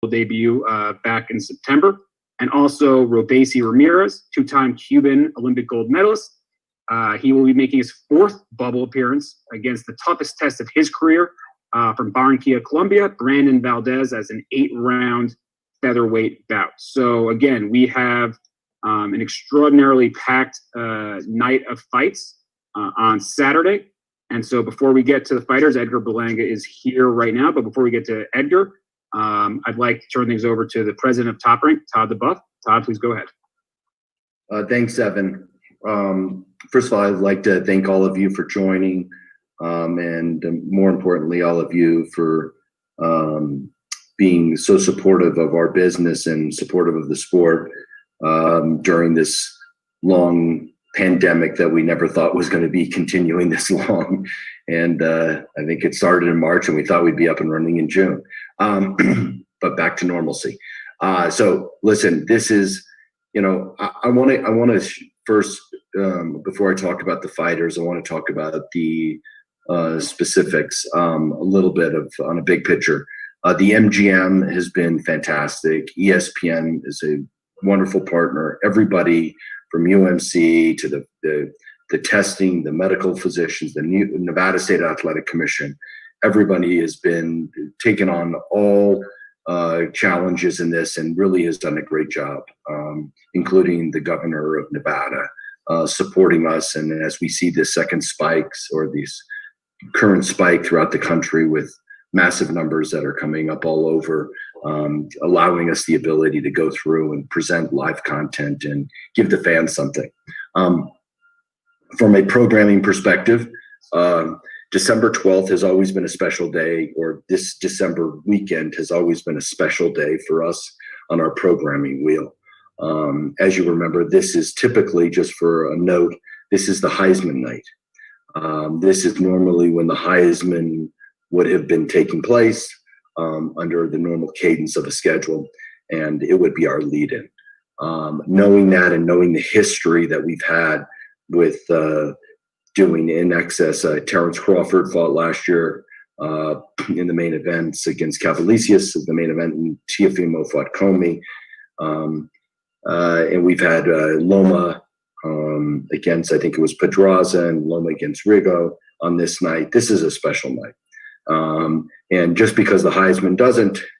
debut back in September. And also Robesi Ramirez, two-time Cuban Olympic gold medalist. He will be making his fourth bubble appearance against the toughest test of his career from Barranquilla, Colombia, Brandon Valdez, as an 8-round featherweight bout. So again, we have an extraordinarily packed night of fights on Saturday. And so before we get to the fighters, Edgar Berlanga is here right now. But before we get to Edgar, I'd like to turn things over to the president of Top Rank, Todd DeBuff. Todd, please go ahead. Thanks, Evan. First of all, I'd like to thank all of you for joining, and more importantly, all of you for being so supportive of our business and supportive of the sport during this long pandemic that we never thought was going to be continuing this long. And I think it started in March and we thought we'd be up and running in June, but back to normalcy. So listen, this is, I want to first, before I talk about the fighters, I want to talk about the specifics a little bit on a big picture. The MGM has been fantastic. ESPN is a wonderful partner. Everybody from UMC to the testing, the medical physicians, the Nevada State Athletic Commission, everybody has been taking on all challenges in this and really has done a great job, including the governor of Nevada supporting us. And as we see this second spikes or this current spike throughout the country with massive numbers that are coming up all over, allowing us the ability to go through and present live content and give the fans something. From a programming perspective, December 12th has always been a special day, or this December weekend has always been a special day for us on our programming wheel. As you remember, this is typically, just for a note, this is the Heisman night. This is normally when the Heisman would have been taking place under the normal cadence of a schedule, and it would be our lead-in. Knowing that and knowing the history that we've had with doing in excess, Terrence Crawford fought last year in the main events against Cavalicius, the main event, and Teofimo fought Comey. And we've had Loma against, I think it was Pedraza, and Loma against Rigo on this night. This is a special night. And just because the Heisman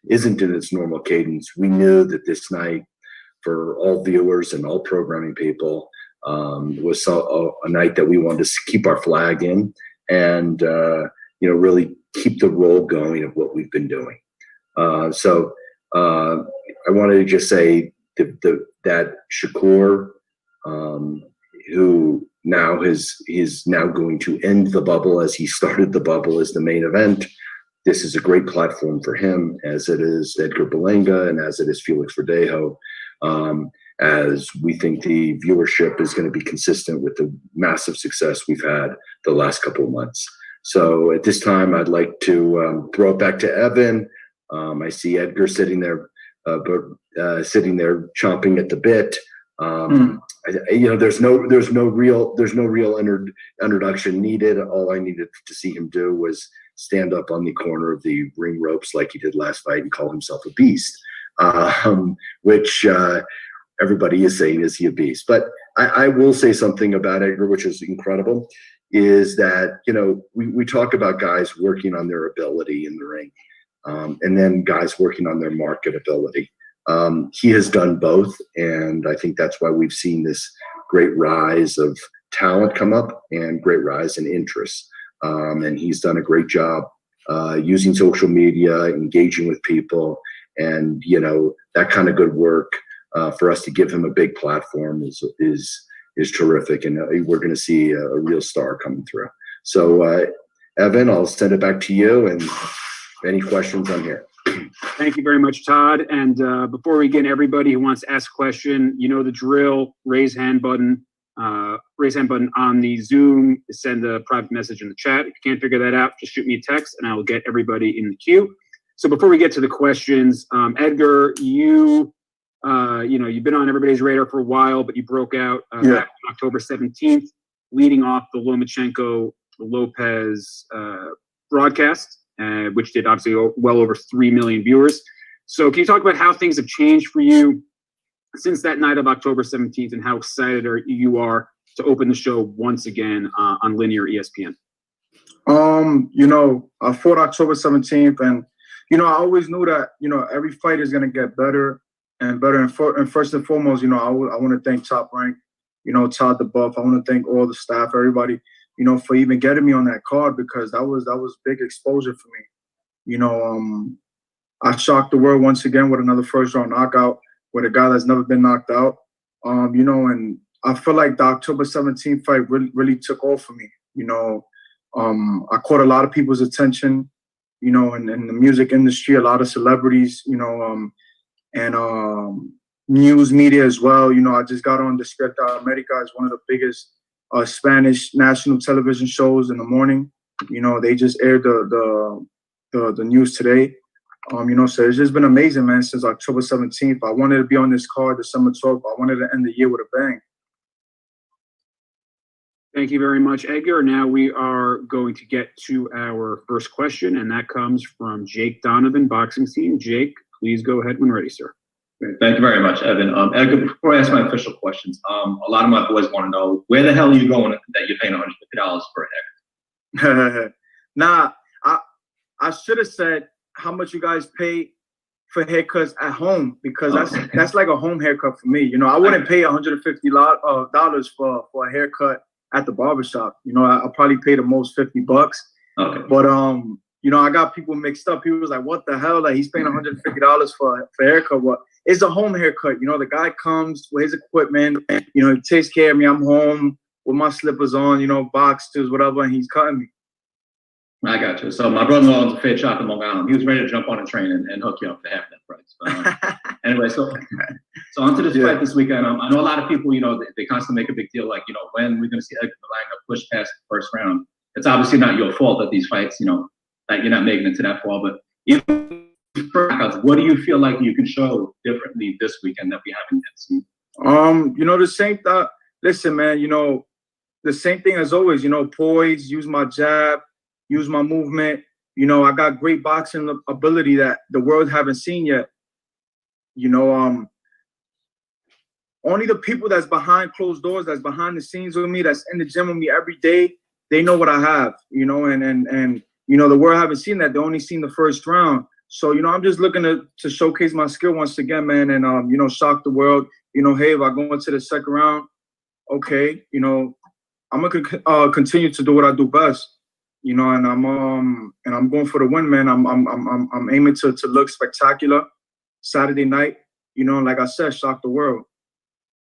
isn't in its normal cadence, we knew that this night, for all viewers and all programming people, was a night that we wanted to keep our flag in and really keep the roll going of what we've been doing. So I wanted to just say that Shakur, who now is now going to end the bubble as he started the bubble as the main event. This is a great platform for him, as it is Edgar Berlanga and as it is Felix Verdejo, as we think the viewership is going to be consistent with the massive success we've had the last couple of months. So at this time, I'd like to throw it back to Evan. I see Edgar sitting there chomping at the bit. There's no real introduction needed. All I needed to see him do was stand up on the corner of the ring ropes like he did last fight and call himself a beast, which everybody is saying, is he a beast? But I will say something about Edgar, which is incredible, is that, we talk about guys working on their ability in the ring, and then guys working on their marketability. He has done both, and I think that's why we've seen this great rise of talent come up and great rise in interest. And he's done a great job using social media, engaging with people, and that kind of good work for us to give him a big platform is terrific, and we're going to see a real star coming through. So, Evan, I'll send it back to you, and any questions on here. Thank you very much, Todd. And before we get everybody who wants to ask a question, the drill, raise hand button on the Zoom, send a private message in the chat. If you can't figure that out, just shoot me a text and I will get everybody in the queue. So before we get to the questions, Edgar, you've been on everybody's radar for a while, but you broke out back on October 17th, leading off the Lomachenko-Lopez broadcast, which did obviously well over 3 million viewers. So can you talk about how things have changed for you since that night of October 17th and how excited you are to open the show once again on linear ESPN? I fought October 17th, and I always knew that every fight is gonna get better and better. And first and foremost, I want to thank Top Rank, Todd the Buff. I want to thank all the staff, everybody, for even getting me on that card, because that was big exposure for me. I shocked the world once again with another first round knockout with a guy that's never been knocked out. And I feel like the October 17th fight really took off for me. I caught a lot of people's attention, in the music industry, a lot of celebrities, and news media as well. I just got on Despierta America. It's one of the biggest Spanish national television shows in the morning. They just aired the news today. So it's just been amazing, man, since October 17th. I wanted to be on this card December 12th. I wanted to end the year with a bang. Thank you very much, Edgar. Now we are going to get to our first question, and that comes from Jake Donovan, Boxing Scene. Jake, please go ahead when ready, sir. Great. Thank you very much, Evan. Edgar, before I ask my official questions, a lot of my boys want to know, where the hell are you going that you're paying $150 for a haircut? Nah, I should have said how much you guys pay for haircuts at home, because that's like a home haircut for me. I wouldn't pay $150 for a haircut at the barbershop. I'll probably pay the most $50. Okay. But I got people mixed up. People was like, what the hell? Like, he's paying $150 for a haircut. What? It's a home haircut. The guy comes with his equipment, he takes care of me. I'm home with my slippers on, boxers, whatever, and he's cutting me. I got you. So my brother-in-law owns a fade shop in Long Island. He was ready to jump on a train and hook you up for half that price. Anyway, so onto this fight this weekend. I know a lot of people, they constantly make a big deal, like, when we're going to see Edgar Berlanga push past the first round. It's obviously not your fault that these fights, that you're not making it to that far. But even for knockouts, what do you feel like you can show differently this weekend that we haven't yet seen? The same thing. Listen, man, the same thing as always. Poise, use my jab, use my movement. I got great boxing ability that the world haven't seen yet. Only the people that's behind closed doors, that's behind the scenes with me, that's in the gym with me every day, they know what I have. And the world haven't seen that. They only seen the first round. So I'm just looking to showcase my skill once again, man, and shock the world. Hey, if I go into the second round, okay, I'm gonna continue to do what I do best. And I'm going for the win, man. I'm aiming to look spectacular Saturday night. Like I said, shock the world.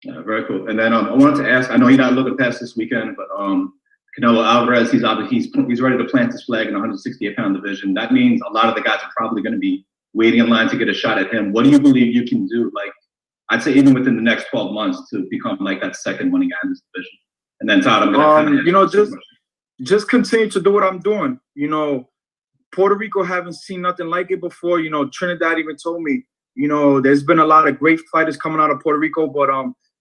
Yeah, very cool. And then I wanted to ask, I know you're not looking past this weekend, but Canelo Alvarez, he's ready to plant his flag in the 168-pound division. That means a lot of the guys are probably going to be waiting in line to get a shot at him. What do you believe you can do? Like, I'd say even within the next 12 months to become like that second winning guy in this division. And then Todd, I'm going to just continue to do what I'm doing. Puerto Rico haven't seen nothing like it before. Trinidad even told me, there's been a lot of great fighters coming out of Puerto Rico, but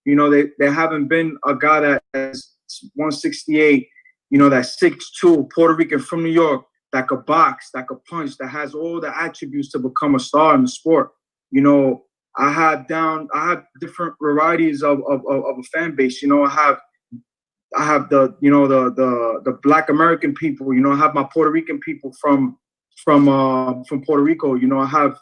there haven't been a guy that is 168, that's 6'2", Puerto Rican from New York, that could box, that could punch, that has all the attributes to become a star in the sport. I have different varieties of a fan base. I have the Black American people. I have my Puerto Rican people from Puerto Rico. I have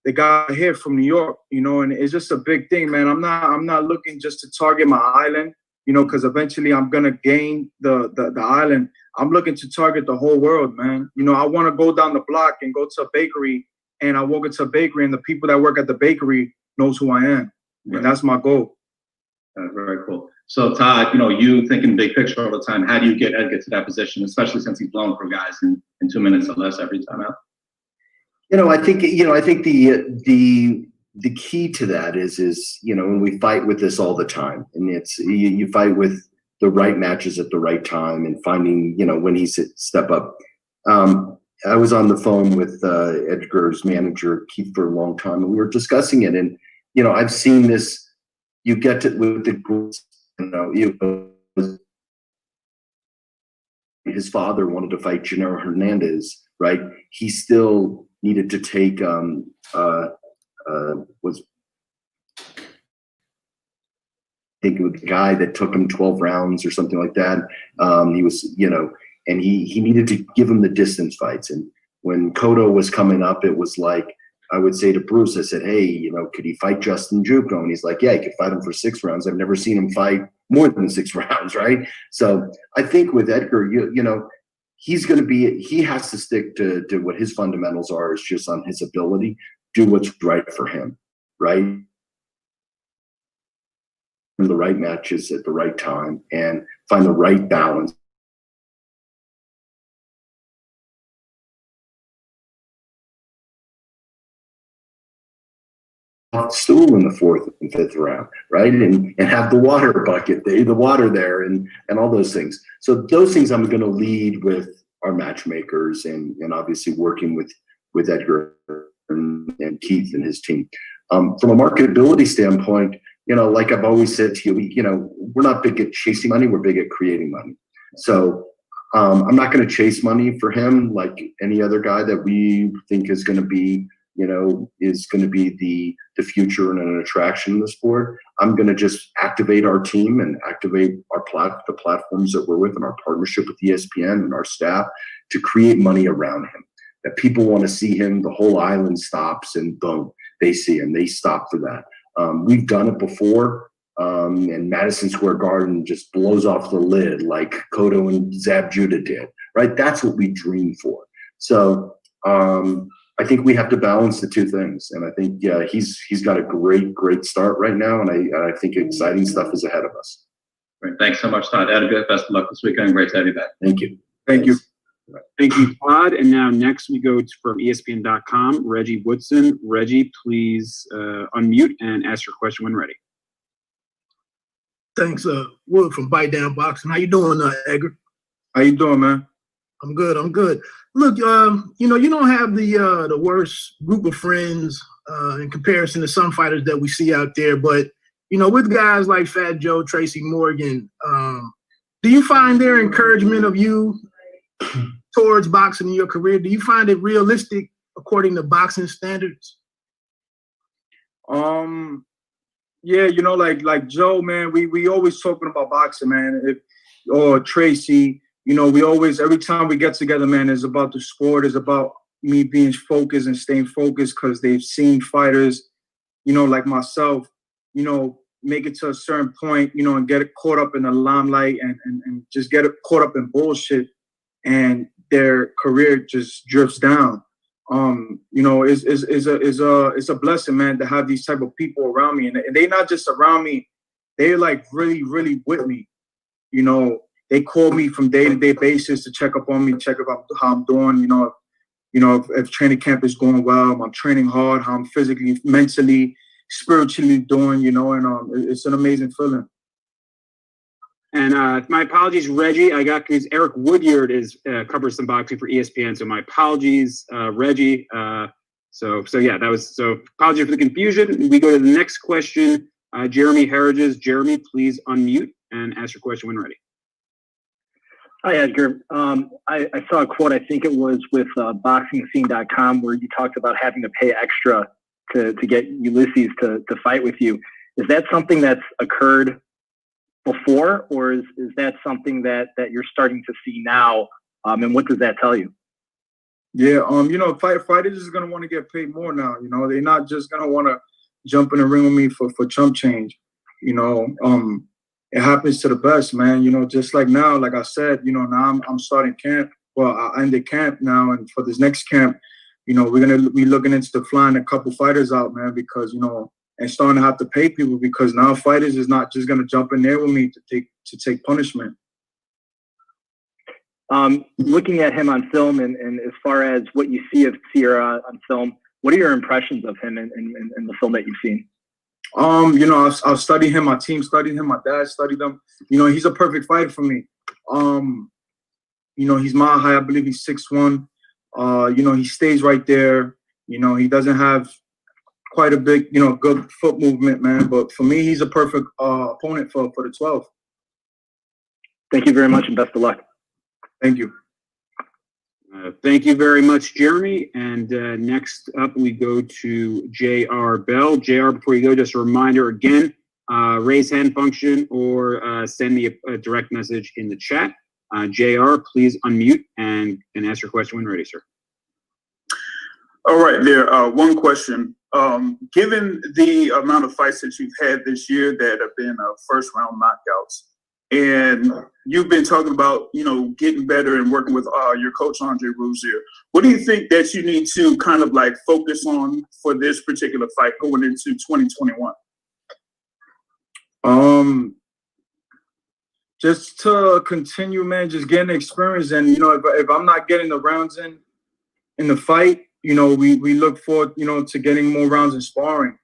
the guy here from New York. And it's just a big thing, man. I'm not looking just to target my island, because eventually I'm gonna gain the island. I'm looking to target the whole world, man. I want to go down the block and go to a bakery, and I walk into a bakery, and the people that work at the bakery knows who I am, and that's my goal. Very cool. So Todd, you thinking big picture all the time. How do you get Edgar to that position, especially since he's blown for guys in 2 minutes or less every time out? I think the key to that is when we fight with this all the time, and it's you fight with the right matches at the right time and finding when he step up. I was on the phone with Edgar's manager Keith for a long time, and we were discussing it. And I've seen this. You get to with the groups. His father wanted to fight Gennaro Hernandez, right? He still needed to take was, I think it was the guy that took him 12 rounds or something like that. He was, and he needed to give him the distance fights. And when Cotto was coming up, it was like, I would say to Bruce, I said, hey, could he fight Justin Juco? And he's like, yeah, he could fight him for 6 rounds. I've never seen him fight more than 6 rounds, right? So I think with Edgar, he has to stick to what his fundamentals are, is just on his ability, do what's right for him, right? And the right matches at the right time and find the right balance. Stool in the 4th and 5th round, right? And have the water bucket, the water there, and all those things. So those things I'm going to lead with our matchmakers and obviously working with Edgar and Keith and his team. From a marketability standpoint, like I've always said to you, we're not big at chasing money, we're big at creating money. So I'm not going to chase money for him like any other guy that we think is going to be the future and an attraction in the sport. I'm going to just activate our team and activate the platforms that we're with and our partnership with ESPN and our staff to create money around him. That people want to see him, the whole island stops and boom, they see him, they stop for that. We've done it before, and Madison Square Garden just blows off the lid like Cotto and Zab Judah did, right? That's what we dream for. So, I think we have to balance the two things, and I think he's got a great start right now, and I think exciting stuff is ahead of us. Great. Thanks so much, Todd. Edgar, best of luck this weekend. Great to have you back. Thank you. Thank you. Thank you, Todd. And now next we go from ESPN.com, Reggie Woodson. Reggie, please unmute and ask your question when ready. Thanks, Wood from Bite Down Boxing. How you doing, Edgar? How you doing, man? I'm good. Look, you don't have the worst group of friends in comparison to some fighters that we see out there. But, with guys like Fat Joe, Tracy Morgan, do you find their encouragement of you towards boxing in your career, do you find it realistic according to boxing standards? Yeah, like Joe, man, we always talking about boxing, man. Or Tracy, we always, every time we get together, man, it's about the sport, it's about me being focused and staying focused because they've seen fighters, like myself, make it to a certain point, and get caught up in the limelight and just get caught up in bullshit, and their career just drifts down. It's a blessing, man, to have these type of people around me, and they not just around me, they're like really, really with me. They call me from day-to-day basis to check up on me, check up how I'm doing. If training camp is going well, I'm training hard, how I'm physically, mentally, spiritually doing. And it's an amazing feeling. And my apologies, Reggie. I got because Eric Woodyard covers some boxing for ESPN. So my apologies, Reggie. So yeah, apologies for the confusion. We go to the next question. Jeremy Harridges. Jeremy, please unmute and ask your question when ready. Hi, Edgar. I saw a quote, I think it was with BoxingScene.com, where you talked about having to pay extra to get Ulysses to fight with you. Is that something that's occurred before, or is that something that you're starting to see now? And what does that tell you? Yeah, fighters is gonna want to get paid more now. They're not just gonna want to jump in the ring with me for chump change. It happens to the best, man. Just like now, like I said, now I'm starting camp. Well, I ended camp now, and for this next camp, we're gonna be looking into flying a couple fighters out, man, because and starting to have to pay people because now fighters is not just gonna jump in there with me to take punishment. Looking at him on film and as far as what you see of Sierra on film, what are your impressions of him in the film that you've seen? I've studied him, my team studied him, my dad studied him. He's a perfect fighter for me. He's mile high, I believe he's 6'1". He stays right there. He doesn't have quite a big, good foot movement, man. But for me, he's a perfect opponent for the 12. Thank you very much and best of luck. Thank you. Thank you very much, Jeremy. And next up, we go to J.R. Bell. J.R., before you go, just a reminder again, raise hand function or send me a direct message in the chat. J.R., please unmute and ask your question when ready, sir. All right, there. One question. Given the amount of fights that you've had this year that have been first-round knockouts, and you've been talking about, getting better and working with your coach, Andre Rozier, what do you think that you need to kind of like focus on for this particular fight going into 2021? Just to continue, man, just getting experience. And, if I'm not getting the rounds in the fight, we look forward, to getting more rounds in sparring.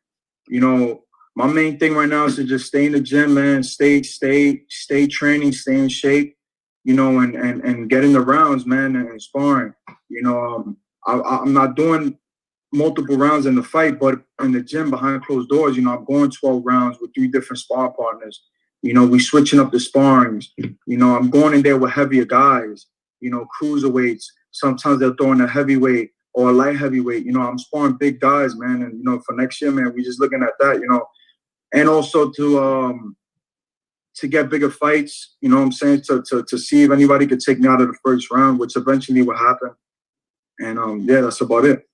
My main thing right now is to just stay in the gym, man, stay training, stay in shape, and getting the rounds, man, and sparring. I'm not doing multiple rounds in the fight, but in the gym behind closed doors, I'm going 12 rounds with 3 different spar partners. We switching up the sparrings. I'm going in there with heavier guys, cruiserweights. Sometimes they'll throw in a heavyweight or a light heavyweight. I'm sparring big guys, man. And, for next year, man, we just looking at that, and also to get bigger fights, what I'm saying, to see if anybody could take me out of the first round, which eventually will happen. And, yeah, that's about it.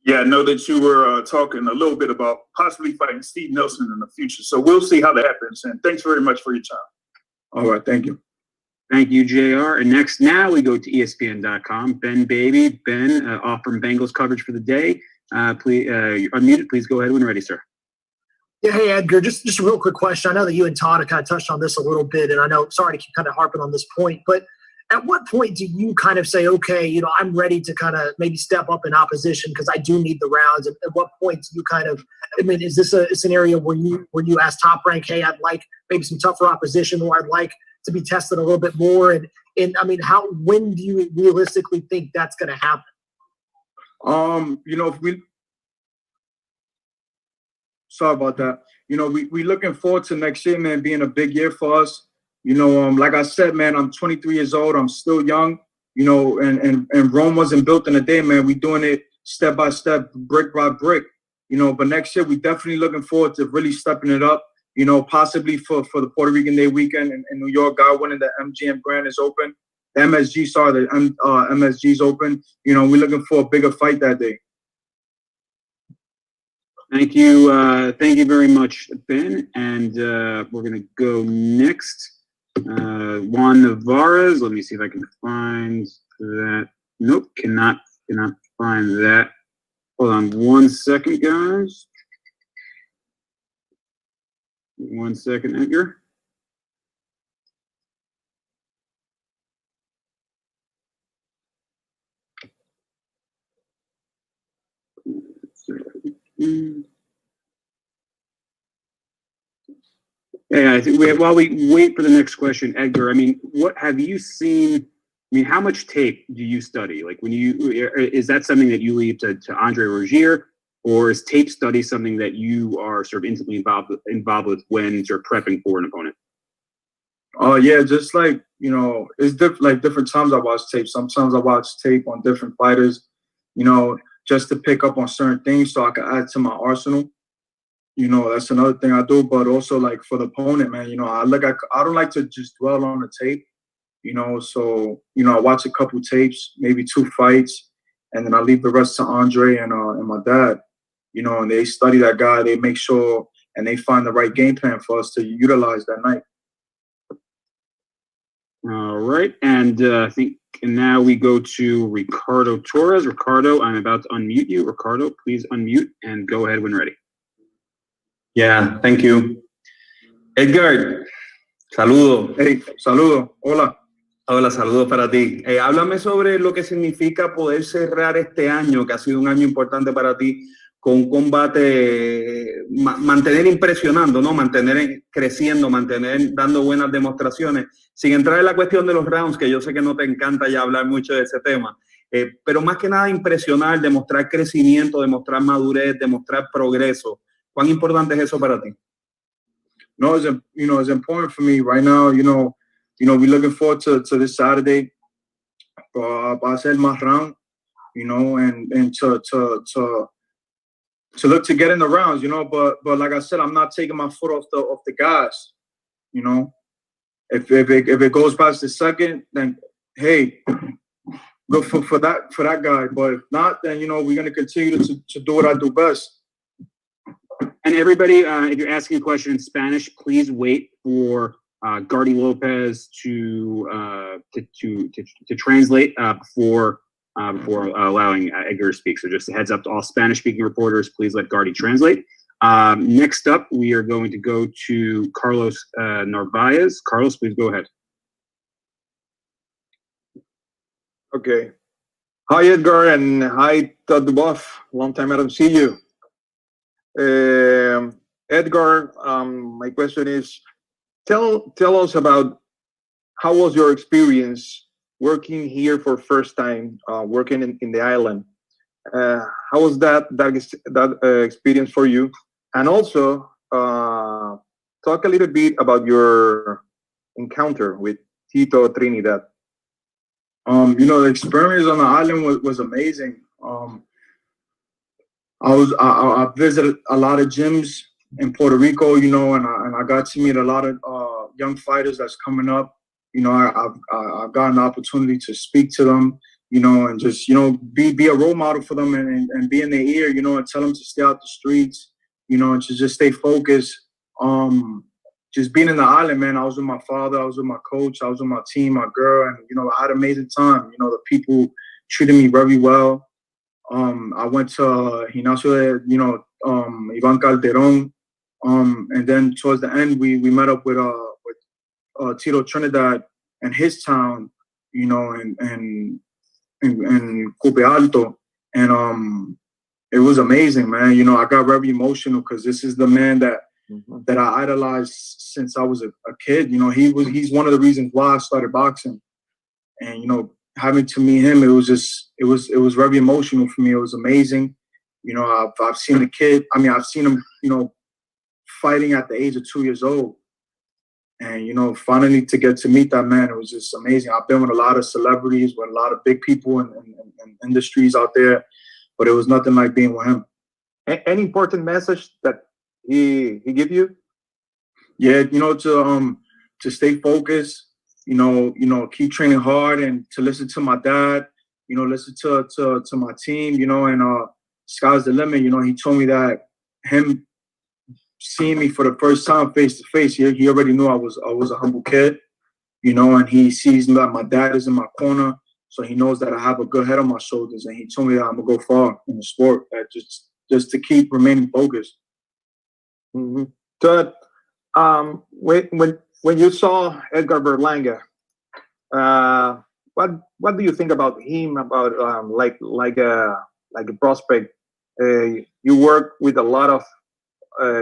Yeah, I know that you were talking a little bit about possibly fighting Steve Nelson in the future. So we'll see how that happens. And thanks very much for your time. All right. Thank you. Thank you, JR. And next, now we go to ESPN.com. Ben Baby. Ben, off from Bengals coverage for the day. Please, you're unmuted. Please go ahead when ready, sir. Yeah, hey, Edgar, just a real quick question. I know that you and Todd have kind of touched on this a little bit, and I know, sorry to keep kind of harping on this point, but at what point do you kind of say, okay, I'm ready to kind of maybe step up in opposition because I do need the rounds? At what point do you kind of, is this a scenario where you ask Top Rank, hey, I'd like maybe some tougher opposition, or I'd like to be tested a little bit more? And when do you realistically think that's going to happen? Sorry about that. We looking forward to next year, man, being a big year for us. Like I said, man, I'm 23 years old. I'm still young, and Rome wasn't built in a day, man. We doing it step by step, brick by brick, but next year we definitely looking forward to really stepping it up, possibly for the Puerto Rican Day weekend in New York. God winning, the MGM Grand is open. The MSG's open. We're looking for a bigger fight that day. Thank you. Thank you very much, Ben. And we're going to go next. Juan Navarez. Let me see if I can find that. Nope, cannot find that. Hold on 1 second, guys. 1 second, Edgar. Yeah, I think while we wait for the next question, Edgar, what have you seen? How much tape do you study? Like, is that something that you leave to Andre Rozier, or is tape study something that you are sort of intimately involved with when you're prepping for an opponent? Oh yeah, just like it's different times I watch tape. Sometimes I watch tape on different fighters, just to pick up on certain things so I can add to my arsenal. That's another thing I do. But also, like, for the opponent, man, I don't like to just dwell on the tape, So, I watch a couple tapes, maybe 2 fights, and then I leave the rest to Andre and my dad, and they study that guy. They make sure and they find the right game plan for us to utilize that night. All right. And I think now we go to Ricardo Torres. Ricardo, I'm about to unmute you. Ricardo, please unmute and go ahead when ready. Yeah, thank you. Edgar, saludo. Hey, saludo. Hola. Hola, saludos para ti. Háblame sobre lo que significa poder cerrar este año, que ha sido un año importante para ti, con un combate, mantener impresionando, ¿no? Mantener creciendo, mantener dando buenas demostraciones, sin entrar en la cuestión de los rounds, que yo sé que no te encanta ya hablar mucho de ese tema, pero más que nada impresionar, demostrar crecimiento, demostrar madurez, demostrar progreso. ¿Cuán importante es eso para ti? No, it's important for me right now. We're looking forward to this Saturday. va a ser más round, you know, and to look to get in the rounds, you know. But like I said, I'm not taking my foot off the gas, you know. If it goes past the second, then hey, good for that guy. But if not, then you know we're gonna continue to do what I do best. And everybody, if you're asking a question in Spanish, please wait for Gardy Lopez to translate before allowing Edgar to speak. So just a heads up to all Spanish-speaking reporters, please let Gardy translate. Next up, we are going to go to Carlos Narvaez. Carlos, please go ahead. Okay. Hi, Edgar, and hi, Todd Duboff. Long time I don't see you. Edgar, my question is, tell us about how was your experience working here for first time, working in the island. How was that experience for you? And also, talk a little bit about your encounter with Tito Trinidad. You know, the experience on the island was amazing. I visited a lot of gyms in Puerto Rico, you know, and I got to meet a lot of young fighters that's coming up. You know, I've got an opportunity to speak to them, you know, and just, you know, be a role model for them and be in their ear, you know, and tell them to stay out the streets, you know, and to just stay focused. Just being in the island, man, I was with my father, I was with my coach, I was with my team, my girl, and, you know, I had an amazing time. You know, the people treated me very well. I went to Gimnasio, you know, Ivan Calderon, and then towards the end, we met up with Tito Trinidad and his town, you know, and Coupe Alto, and it was amazing, man. You know, I got very emotional because this is the man that I idolized since I was a kid. You know, he's one of the reasons why I started boxing, and you know, having to meet him, it was very emotional for me. It was amazing. You know, I've seen the kid. I mean, I've seen him, you know, fighting at the age of 2 years old. And, you know, finally to get to meet that man, it was just amazing. I've been with a lot of celebrities, with a lot of big people in industries out there, but it was nothing like being with him. Any important message that he give you? Yeah, you know, to stay focused, you know, keep training hard, and to listen to my dad, you know, listen to my team, you know, and sky's the limit. You know, he told me that him seeing me for the first time face to face, he already knew I was a humble kid, you know, and he sees that my dad is in my corner, so he knows that I have a good head on my shoulders, and he told me that I'm gonna go far in the sport, just to keep remaining focused. Mm-hmm. Good. When you saw Edgar Berlanga, what do you think about him? About like a prospect? You work with a lot of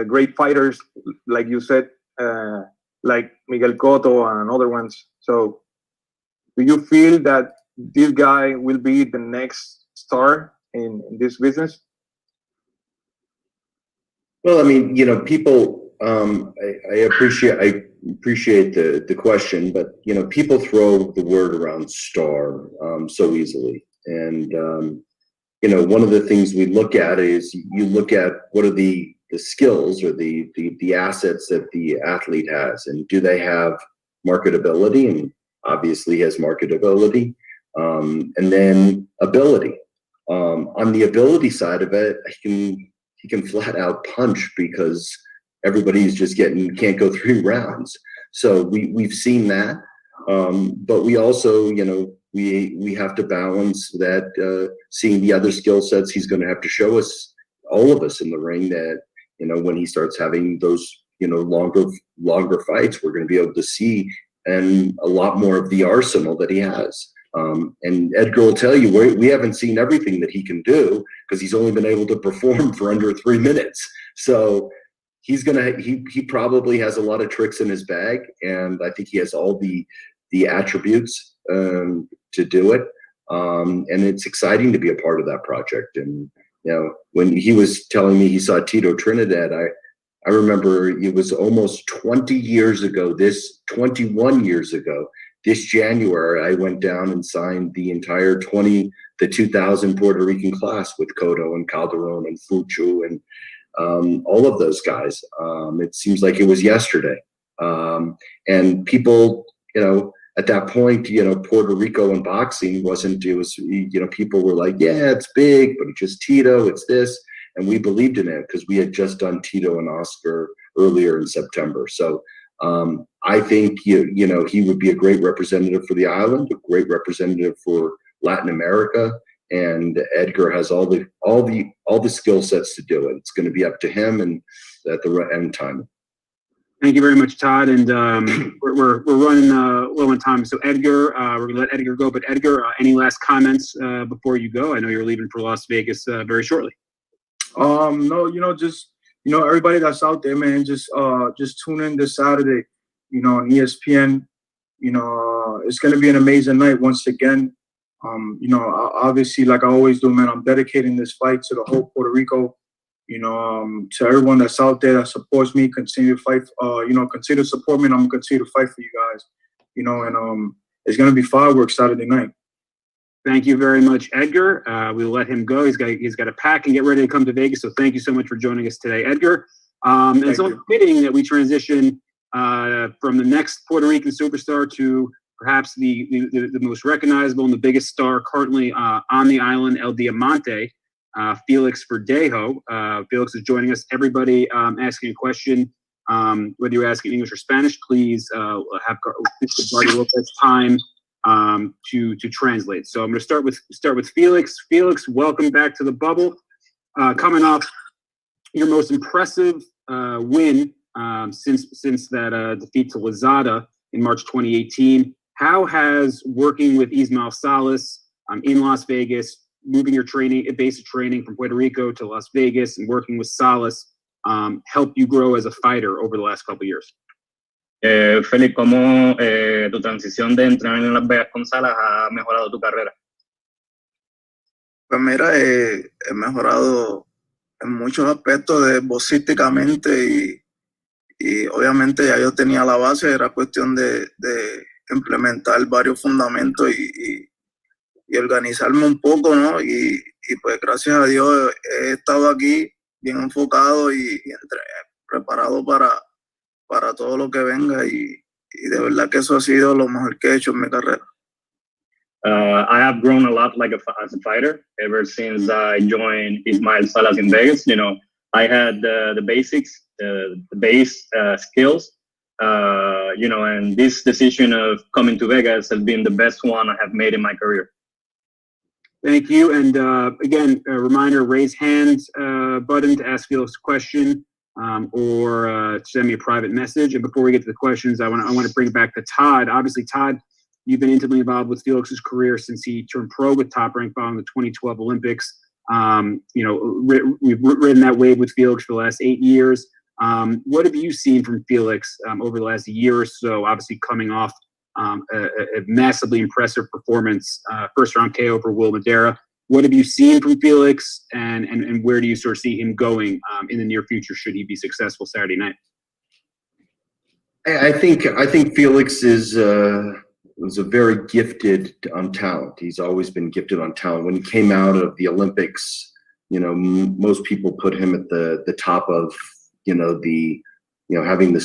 great fighters, like you said, like Miguel Cotto and other ones. So, do you feel that this guy will be the next star in this business? Well, I mean, you know, people. I appreciate the question, but you know, people throw the word around star so easily, and you know, one of the things we look at is you look at what are the skills or the assets that the athlete has, and do they have marketability? And obviously, he has marketability, and then ability. On the ability side of it, he can flat out punch because everybody's just can't go 3 rounds. So we've seen that, but we also, you know, we have to balance that, seeing the other skill sets he's going to have to show us, all of us in the ring, that, you know, when he starts having those, you know, longer fights, we're going to be able to see and a lot more of the arsenal that he has. And Edgar will tell you, we haven't seen everything that he can do because he's only been able to perform for under 3 minutes. So he probably has a lot of tricks in his bag, and I think he has all the attributes to do it. And it's exciting to be a part of that project. And you know, when he was telling me he saw Tito Trinidad, I remember it was almost 21 years ago this January, I went down and signed the entire 2000 Puerto Rican class with Cotto and Calderon and Fuchu and all of those guys. It seems like it was yesterday. And people, at that point, Puerto Rico and boxing people were like, yeah, it's big, but it's just Tito, it's this. And we believed in it because we had just done Tito and Oscar earlier in September. So I think, he would be a great representative for the island, a great representative for Latin America. And Edgar has all the skill sets to do it. It's going to be up to him and at the end time. Thank you very much, Todd. And we're running low on time. So Edgar, we're going to let Edgar go. But Edgar, any last comments before you go? I know you're leaving for Las Vegas very shortly. No, just everybody that's out there, man, just tune in this Saturday, on ESPN. It's going to be an amazing night once again. Obviously, like I always do, man, I'm dedicating this fight to the whole Puerto Rico. To everyone that's out there that supports me, continue to fight. Continue to support me, and I'm gonna continue to fight for you guys. And it's gonna be fireworks Saturday night. Thank you very much, Edgar. We'll let him go. He's got to pack and get ready to come to Vegas. So thank you so much for joining us today, Edgar. It's only fitting that we transition from the next Puerto Rican superstar to perhaps the most recognizable and the biggest star currently on the island, El Diamante, Felix Verdejo. Felix is joining us. Everybody asking a question, whether you're asking English or Spanish, please have Guardia Lopez time to translate. So I'm going to start with Felix. Felix, welcome back to the bubble. Coming off your most impressive win since that defeat to Lazada in March 2018. How has working with Ismael Salas in Las Vegas, moving your basic training from Puerto Rico to Las Vegas and working with Salas helped you grow as a fighter over the last couple of years? Félix, ¿cómo tu transición de entrenar en Las Vegas con Salas ha mejorado tu carrera? Pues mira, he mejorado en muchos aspectos boxísticamente y obviamente ya yo tenía la base, era cuestión de implementar varios fundamentos y organizarme un poco, ¿no? Y pues gracias a Dios he estado aquí bien enfocado y preparado para todo lo que venga y de verdad que eso ha sido lo mejor que he hecho en mi carrera. I have grown a lot as a fighter ever since I joined Ismael Salas in Vegas. I had the basics, the base skills, and this decision of coming to Vegas has been the best one I have made in my career. Thank you. And again, a reminder, raise hand button to ask Felix a question or send me a private message. And before we get to the questions, I want to bring it back to Todd. Obviously, Todd, you've been intimately involved with Felix's career since he turned pro with Top Rank following the 2012 Olympics. We've ridden that wave with Felix for the last 8 years. What have you seen from Felix over the last year or so, obviously coming off a massively impressive performance, first round KO for Will Madera? What have you seen from Felix, and where do you sort of see him going in the near future should he be successful Saturday night? I think Felix was a very gifted on talent. He's always been gifted on talent. When he came out of the Olympics, most people put him at the top of having the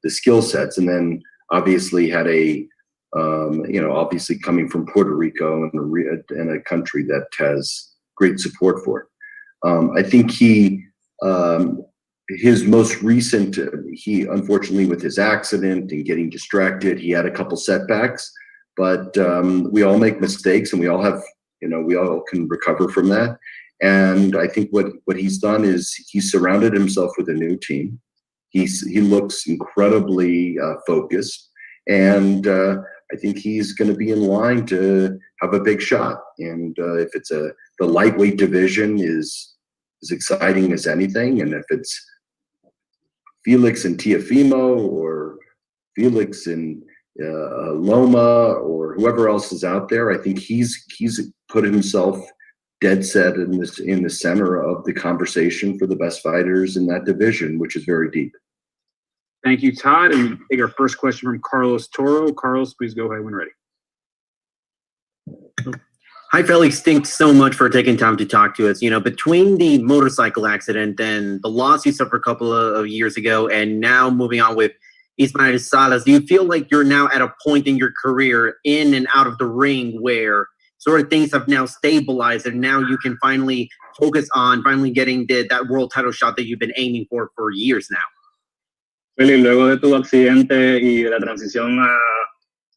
skill sets, and then obviously had obviously coming from Puerto Rico and a country that has great support for it. I think his most recent, he unfortunately with his accident and getting distracted, he had a couple setbacks, but we all make mistakes and we all have, we all can recover from that. And I think what he's done is he's surrounded himself with a new team. He looks incredibly focused, and I think he's going to be in line to have a big shot. And if it's the lightweight division is as exciting as anything, and if it's Felix and Teofimo or Felix and Loma or whoever else is out there, I think he's put himself dead set in the center of the conversation for the best fighters in that division, which is very deep. Thank you, Todd. And we take our first question from Carlos Toro. Carlos, please go ahead when ready. Hi, Felix. Thanks so much for taking time to talk to us. You know, between the motorcycle accident and the loss you suffered a couple of years ago, and now moving on with Ismael Salas, do you feel like you're now at a point in your career in and out of the ring where sort of things have now stabilized and now you can finally focus on finally getting that world title shot that you've been aiming for years now? Feli, luego de tu accidente y de la transición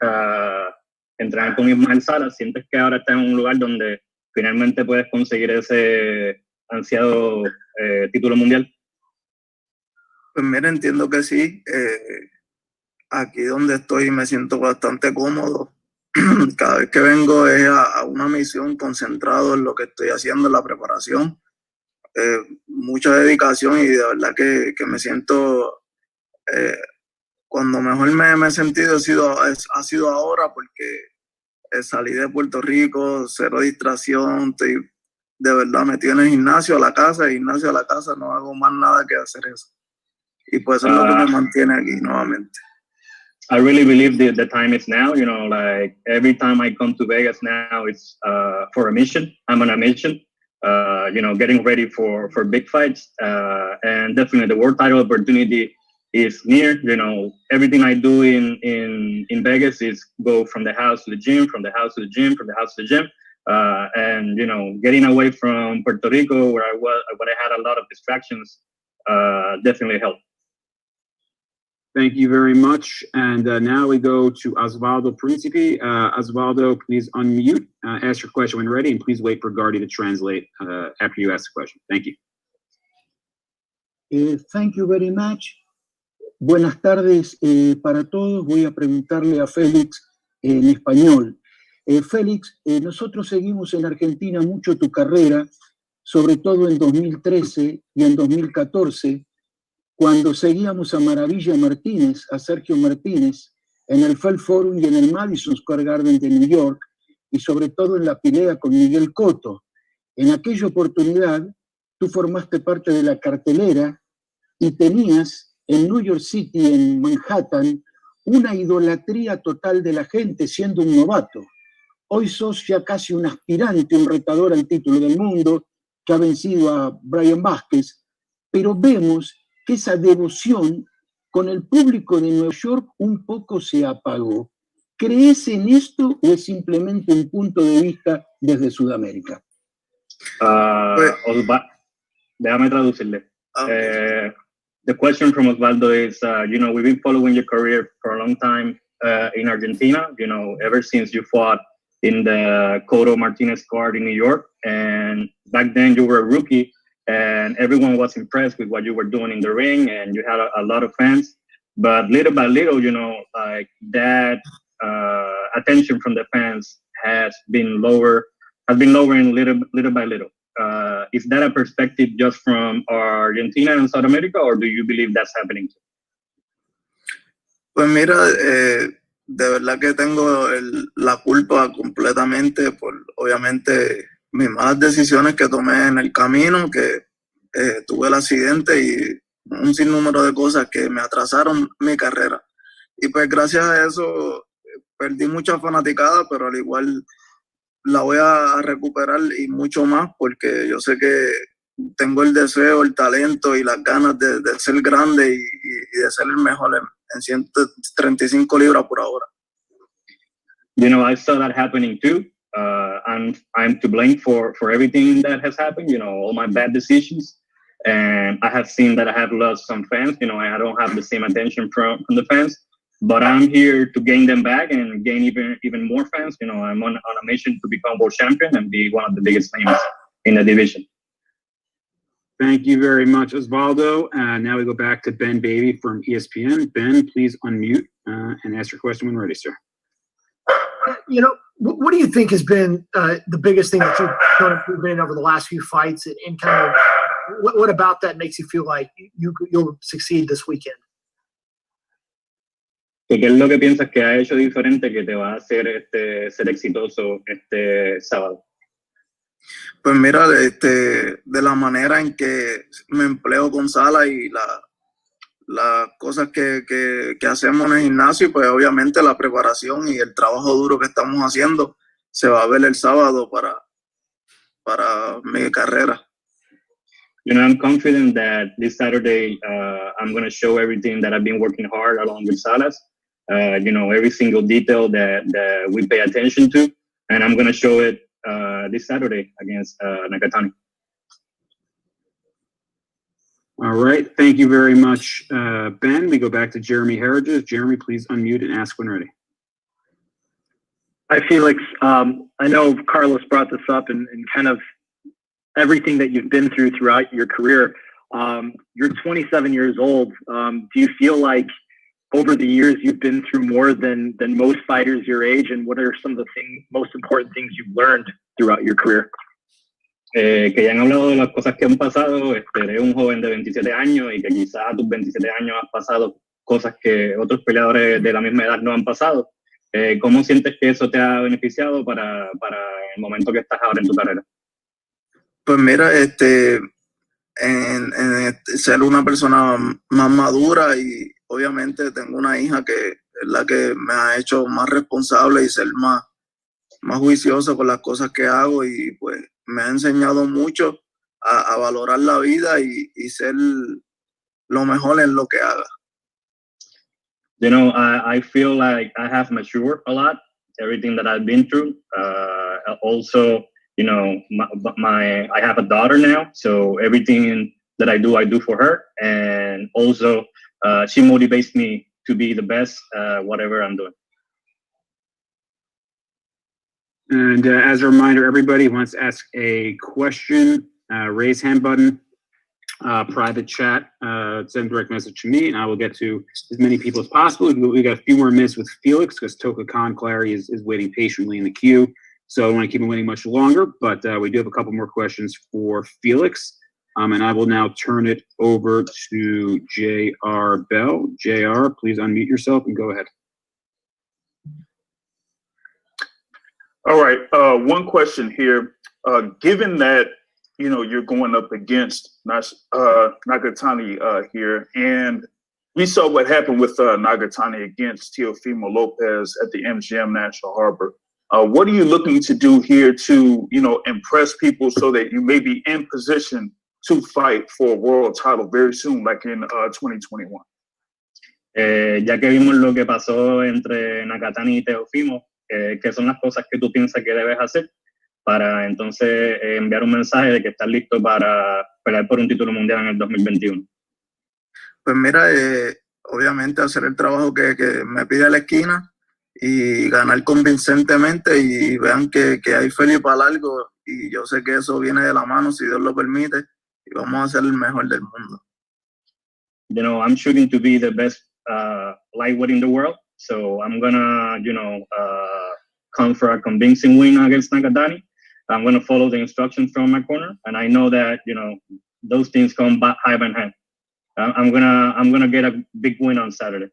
a entrenar con Ismael Salas, ¿sientes que ahora estás en un lugar donde finalmente puedes conseguir ese ansiado título mundial? Pues mira, entiendo que sí. Aquí donde estoy me siento bastante cómodo. Cada vez que vengo es a una misión, concentrado en lo que estoy haciendo, en la preparación. Mucha dedicación y de verdad que me siento... cuando mejor me he sentido ha sido ahora, porque salí de Puerto Rico, cero distracción, estoy de verdad metido en el gimnasio a la casa, no hago más nada que hacer eso. Y pues eso es lo que me mantiene aquí nuevamente. I really believe the time is now. You know, like every time I come to Vegas now, it's for a mission. I'm on a mission. You know, getting ready for big fights, and definitely the world title opportunity is near. You know, everything I do in Vegas is go from the house to the gym, from the house to the gym, from the house to the gym. And you know, getting away from Puerto Rico, where I had a lot of distractions, definitely helped. Thank you very much. And now we go to Osvaldo Principe. Osvaldo, please unmute, ask your question when ready, and please wait for Gardy to translate after you ask the question. Thank you. Thank you very much. Buenas tardes para todos. Voy a preguntarle a Félix en español. Félix, nosotros seguimos en Argentina mucho tu carrera, sobre todo en 2013 y en 2014, cuando seguíamos a Maravilla Martínez, a Sergio Martínez, en el Felt Forum y en el Madison Square Garden de New York, y sobre todo en la pelea con Miguel Cotto. En aquella oportunidad, tú formaste parte de la cartelera y tenías en New York City, en Manhattan, una idolatría total de la gente siendo un novato. Hoy sos ya casi un aspirante, un retador al título del mundo, que ha vencido a Brian Vázquez, pero vemos que esa devoción con el público de Nueva York un poco se apagó. ¿Crees en esto o es simplemente un punto de vista desde Sudamérica? Déjame traducirle. The question from Osvaldo is, you know, we've been following your career for a long time in Argentina, you know, ever since you fought in the Cotto Martinez card in New York. And back then you were a rookie, and everyone was impressed with what you were doing in the ring, and you had a lot of fans. But little by little, you know, like that attention from the fans has been lowering little by little. Is that a perspective just from Argentina and South America, or do you believe that's happening too? Pues mira, de verdad que tengo la culpa completamente por, obviamente, mis malas decisiones que tomé en el camino, que tuve el accidente y un sinnúmero de cosas que me atrasaron mi carrera. Y pues gracias a eso perdí mucha fanaticada, pero al igual la voy a recuperar y mucho más, porque yo sé que tengo el deseo, el talento y las ganas de ser grande y de ser el mejor en 135 libras por ahora. You know, I saw that happening too. I'm to blame for everything that has happened, you know, all my bad decisions. And I have seen that I have lost some fans. You know, I don't have the same attention from the fans, but I'm here to gain them back and gain even more fans. You know, I'm on a mission to become world champion and be one of the biggest names in the division. Thank you very much, Osvaldo. Now we go back to Ben Baby from ESPN. Ben, please unmute and ask your question when ready, sir. You know, what do you think has been the biggest thing that you've done improvement over the last few fights, and kind of what about that makes you feel like you'll succeed this weekend? ¿Qué es lo que piensas que ha hecho diferente que te va a hacer ser exitoso este sábado? Pues mira, de la manera en que me empleo con Sala y las cosas que hacemos en el gimnasio y pues obviamente la preparación y el trabajo duro que estamos haciendo se va a ver el sábado para mi carrera. You know, I'm confident that this Saturday I'm going to show everything that I've been working hard along with Salas. You know, every single detail that we pay attention to, and I'm going to show it this Saturday against Nakatani. All right. Thank you very much, Ben. We go back to Jeremy Herridges. Jeremy, please unmute and ask when ready. Hi, Felix. I know Carlos brought this up and kind of everything that you've been through throughout your career. You're 27 years old. Do you feel like over the years you've been through more than most fighters your age? And what are some of the most important things you've learned throughout your career? Que ya han hablado de las cosas que han pasado. Eres un joven de 27 años y que quizás a tus 27 años has pasado cosas que otros peleadores de la misma edad no han pasado. ¿Cómo sientes que eso te ha beneficiado para el momento que estás ahora en tu carrera? Pues mira, en ser una persona más madura y obviamente tengo una hija que es la que me ha hecho más responsable y ser más juicioso con las cosas que hago y pues me ha enseñado mucho a valorar la vida y ser lo mejor en lo que haga. You know, I feel like I have matured a lot, everything that I've been through. Also, you know, I have a daughter now, so everything that I do for her. And also, she motivates me to be the best, whatever I'm doing. And as a reminder, everybody who wants to ask a question, raise hand button, private chat, send direct message to me, and I will get to as many people as possible. We got a few more minutes with Felix because Toka Kahn Clary is waiting patiently in the queue. So I don't want to keep him waiting much longer, but we do have a couple more questions for Felix. And I will now turn it over to J.R. Bell. J.R., please unmute yourself and go ahead. All right. One question here. Given that, you know, you're going up against Nagatani here, and we saw what happened with Nagatani against Teofimo Lopez at the MGM National Harbor. What are you looking to do here to, you know, impress people so that you may be in position to fight for a world title very soon, like in 2021? Ya que vimos lo que pasó entre Nakatani y Teofimo, ¿qué son las cosas que tú piensas que debes hacer para entonces enviar un mensaje de que estás listo para pelear por un título mundial en el 2021? Pues mira, obviamente hacer el trabajo que me pide la esquina y ganar convincentemente y vean que hay Felipe para largo y yo sé que eso viene de la mano si Dios lo permite y vamos a ser el mejor del mundo. You know, I'm shooting to be the best lightweight in the world, so I'm gonna, you know, come for a convincing win against Nakatani. I'm gonna follow the instructions from my corner, and I know that, you know, those things come back high by hand. I'm gonna get a big win on Saturday.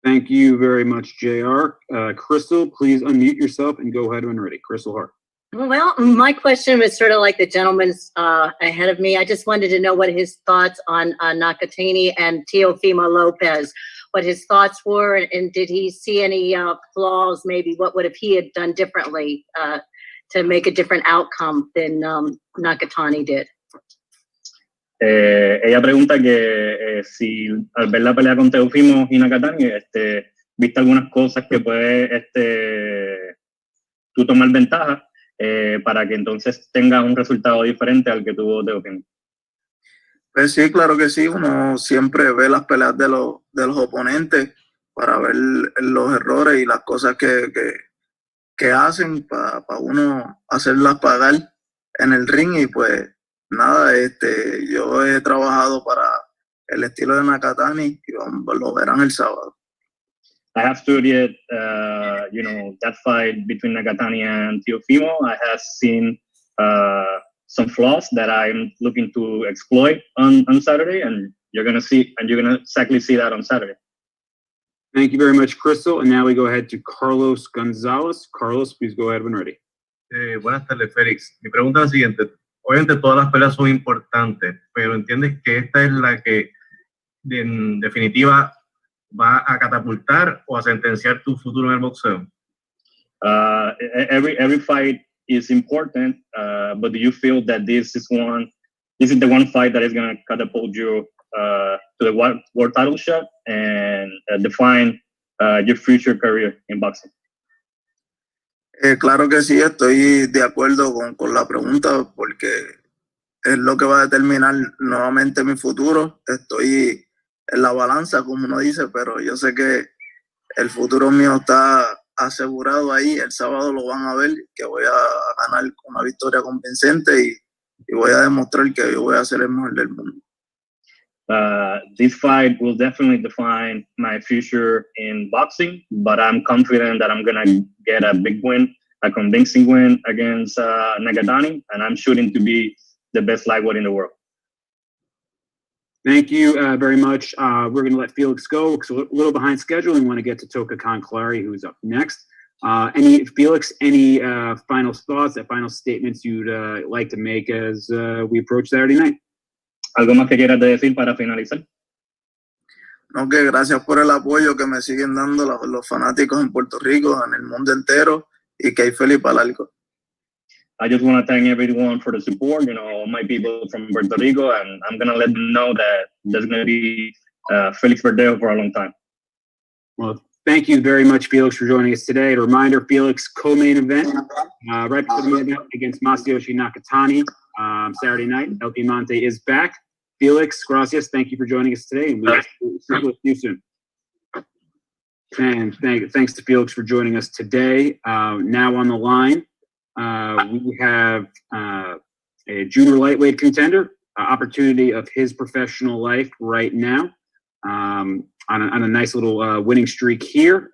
Thank you very much, JR. Crystal, please unmute yourself and go ahead when ready. Crystal Hart. Well, my question was sort of like the gentleman's ahead of me. I just wanted to know what his thoughts on Nakatani and Teofimo Lopez, what his thoughts were, and did he see any flaws? Maybe what would have he had done differently to make a different outcome than Nakatani did? Ella pregunta que si al ver la pelea con Teofimo y Nakatani, viste algunas cosas que puede tú tomar ventaja para que entonces tengas un resultado diferente al que tuvo Teofimo. Pues sí, claro que sí. Uno siempre ve las peleas de los oponentes para ver los errores y las cosas que hacen para uno hacerlas pagar en el ring y pues nada, yo he trabajado para el estilo de Nakatani y lo verán el sábado. I have studied, you know, that fight between Nakatani and Teofimo. I have seen some flaws that I'm looking to exploit on Saturday, and you're gonna exactly see that on Saturday. Thank you very much, Crystal. And now we go ahead to Carlos Gonzalez. Carlos, please go ahead when ready. Buenas tardes, Félix. Mi pregunta es la siguiente. Obviamente todas las peleas son importantes, pero entiendes que esta es la que en definitiva, va a catapultar o a sentenciar tu futuro en el boxeo? Every fight is important, but do you feel that this is the one fight that is going to catapult you to the world title shot and define your future career in boxing? Claro que sí, estoy de acuerdo con la pregunta porque es lo que va a determinar nuevamente mi futuro. Estoy en la balanza, como uno dice, pero yo sé que el futuro mío está asegurado ahí. El sábado lo van a ver, que voy a ganar con una victoria convincente y voy a demostrar que yo voy a ser el mejor del mundo. This fight will definitely define my future in boxing, but I'm confident that I'm gonna get a big win, a convincing win against Nagadani, and I'm shooting to be the best lightweight in the world. Thank you very much. We're going to let Felix go because we're a little behind schedule and want to get to Toka Kahn Clary, who's up next. Felix, any final thoughts, final statements you'd like to make as we approach Saturday night? ¿Algo más que quieras decir para finalizar? No, que gracias por el apoyo que me siguen dando los fanáticos en Puerto Rico, en el mundo entero, y que hay feliz para largo. I just want to thank everyone for the support, all my people from Puerto Rico, and I'm going to let them know that there's going to be Felix Verdejo for a long time. Well, thank you very much, Felix, for joining us today. A reminder, Felix co-main event right before the main event against Masayoshi Nakatani Saturday night. El Diamante is back. Felix, gracias. Thank you for joining us today, and we'll see you soon. And thanks to Felix for joining us today. Now on the line, we have a junior lightweight contender, opportunity of his professional life right now, on a nice little winning streak here.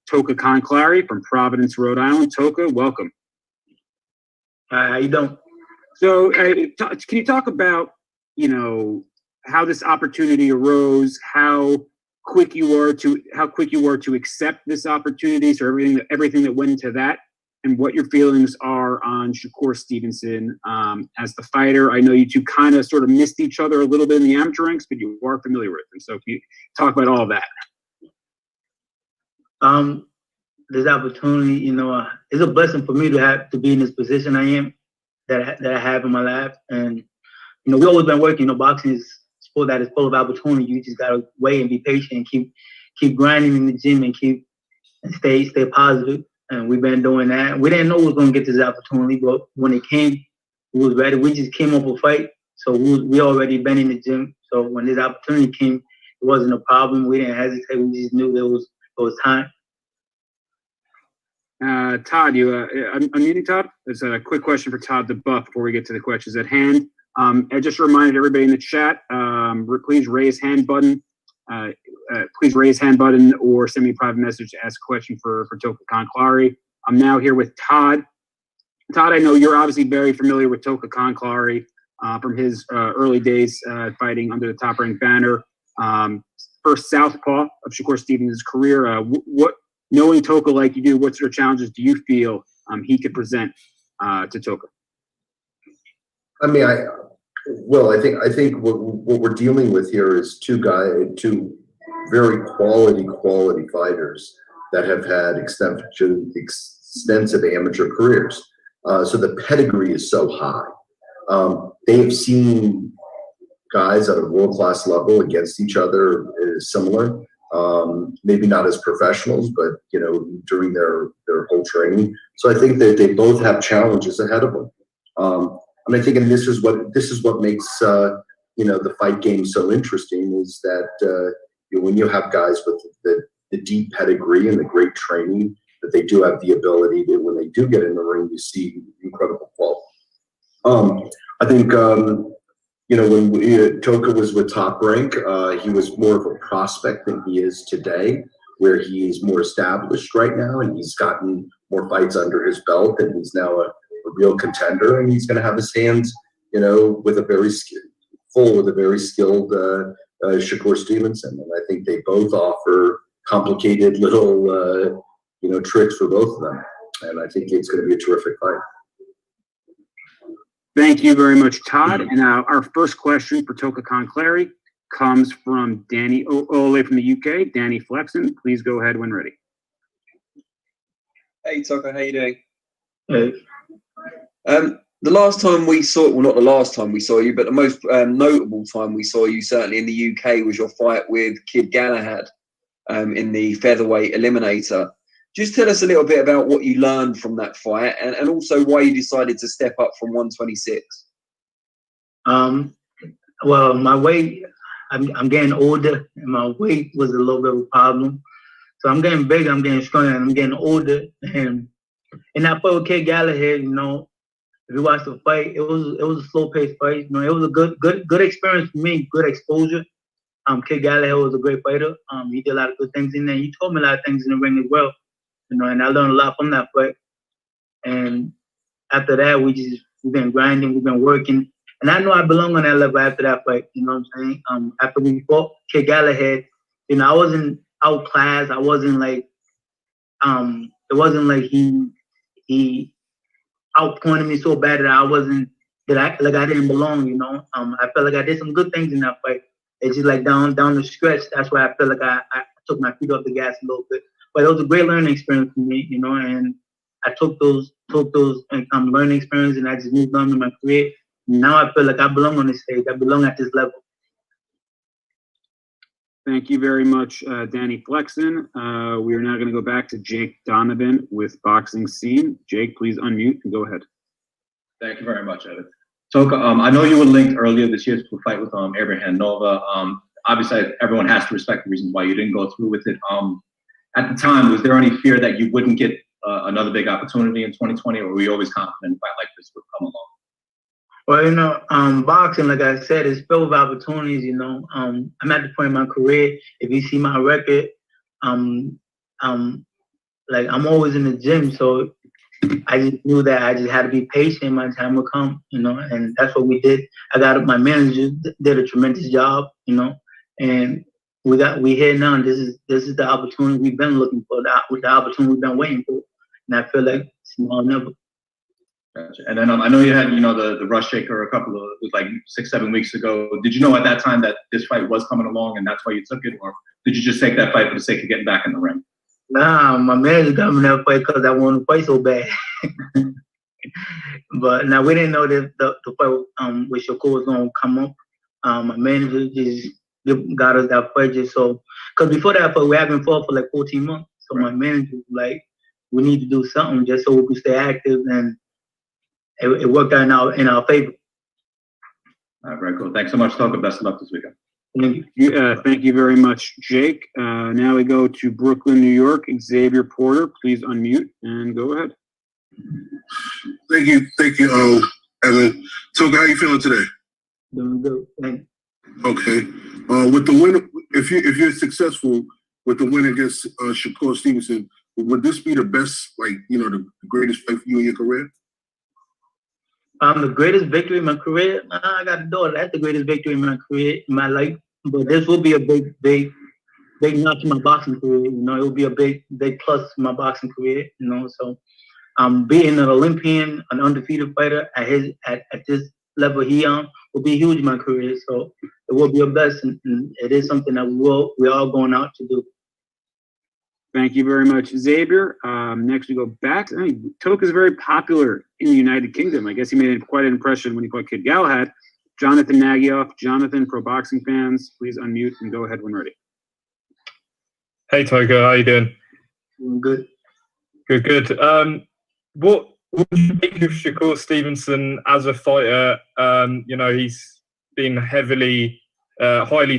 Toka Kahn Clary from Providence, Rhode Island. Toka, welcome. How you doing? So, can you talk about how this opportunity arose, how quick you were to accept this opportunity, so everything that went into that, and what your feelings are on Shakur Stevenson as the fighter? I know you two kind of sort of missed each other a little bit in the amateur ranks, but you are familiar with him. So can you talk about all of that? This opportunity, it's a blessing for me to be in this position I am, that I have in my life. And, we always been working. Boxing is a sport that is full of opportunity. You just got to wait and be patient and keep grinding in the gym and stay positive. And we've been doing that. We didn't know we was going to get this opportunity, but when it came, we was ready. We just came up a fight. So we already been in the gym. So when this opportunity came, it wasn't a problem. We didn't hesitate. We just knew it was time. Todd, I'm muting Todd. There's a quick question for Todd the Buff before we get to the questions at hand. I just reminded everybody in the chat, please raise hand button. Please raise hand button or send me a private message to ask a question for Toka Kahn Clary. I'm now here with Todd. Todd, I know you're obviously very familiar with Toka Kahn Clary from his early days fighting under the Top Rank banner. First southpaw of Shakur Stevenson's career. Knowing Toka like you do, what sort of challenges do you feel he could present to Toka? I mean, I think what we're dealing with here is two very quality fighters that have had extensive amateur careers. So the pedigree is so high. They have seen guys at a world-class level against each other similar. Maybe not as professionals, but during their whole training. So I think that they both have challenges ahead of them. And I think, and this is what makes the fight game so interesting, is that when you have guys with the deep pedigree and the great training, that they do have the ability to, when they do get in the ring, you see incredible quality. I think when Toka was with Top Rank, he was more of a prospect than he is today, where he is more established right now, and he's gotten more fights under his belt, and he's now a real contender, and he's going to have his hands, with a very skilled Shakur Stevenson. And I think they both offer complicated little, tricks for both of them. And I think it's going to be a terrific fight. Thank you very much, Todd. And our first question for Toka Kahn Clary. comes from Danny Ole from the UK. Danny Flexen, please go ahead when ready. Hey Toka, how you doing? Hey. The last time we saw, well, not the last time we saw you, but the most notable time we saw you, certainly in the UK, was your fight with Kid Galahad in the featherweight eliminator. Just tell us a little bit about what you learned from that fight, and also why you decided to step up from 126. Well, my weight, I'm getting older, and my weight was a little bit of a problem. So I'm getting bigger, I'm getting stronger, and I'm getting older. And in that fight with Kid Galahad, you know, if you watch the fight, it was a slow-paced fight. You know, it was a good experience for me, good exposure. Kid Galahad was a great fighter. He did a lot of good things in there. He told me a lot of things in the ring as well. You know, and I learned a lot from that fight. And after that, we've been grinding, we've been working. And I know I belong on that level after that fight. You know what I'm saying? After we fought Kid Galahad, you know, I wasn't outclassed. I wasn't like, it wasn't like he outpointed me so bad that I didn't belong, you know. I felt like I did some good things in that fight. It's just like down the stretch, that's why I felt like I took my feet off the gas a little bit. But it was a great learning experience for me, you know, and I took those learning experiences and I just moved on in my career. Now I feel like I belong on this stage. I belong at this level. Thank you very much, Danny Flexen. We are now going to go back to Jake Donovan with Boxing Scene. Jake, please unmute and go ahead. Thank you very much, Evan. Toka, I know you were linked earlier this year to a fight with Abraham Nova. Obviously, everyone has to respect the reason why you didn't go through with it. At the time, was there any fear that you wouldn't get another big opportunity in 2020, or were you always confident a fight like this would come along? Well, you know, boxing, like I said, is filled with opportunities. You know, I'm at the point in my career. If you see my record, like I'm always in the gym, so I just knew that I just had to be patient. My time would come, you know, and that's what we did. My manager did a tremendous job, you know, and we here now. This is the opportunity we've been looking for. The opportunity we've been waiting for, and I feel like it's small never. Gotcha. And then I know you had, you know, the Rush Shaker it was like 6-7 weeks ago. Did you know at that time that this fight was coming along and that's why you took it, or did you just take that fight for the sake of getting back in the ring? Nah, my manager got me that fight because I wanted to fight so bad. But now we didn't know that the fight with Shakur was gonna come up. My manager just got us that fight just so, because before that fight we haven't fought for like 14 months. So my manager was like, we need to do something just so we can stay active, and it worked out in our favor. All right, very cool. Thanks so much, Toka. Best of luck this weekend. Thank you very much, Jake. Now we go to Brooklyn, New York. Xavier Porter, please unmute and go ahead. Thank you, Evan. Toka, how you feeling today? Doing good. Thank you. Okay. With the win, if you're successful with the win against Shakur Stevenson, would this be the best, like, you know, the greatest fight for you in your career? The greatest victory in my career? I got a daughter. That's the greatest victory in my career, in my life. But this will be a big notch in my boxing career. You know, it will be a big plus in my boxing career. You know, so being an Olympian, an undefeated fighter at this level he will be huge in my career. So it will be a blessing, and it is something that we're all going out to do. Thank you very much, Xavier. Next, we go back. Toka is very popular in the United Kingdom. I guess he made quite an impression when he fought Kid Galahad. Jonathan Nagyoff, Jonathan, pro boxing fans, please unmute and go ahead when ready. Hey, Toka, how you doing? Good. Good. What do you make of Shakur Stevenson as a fighter? You know, he's been highly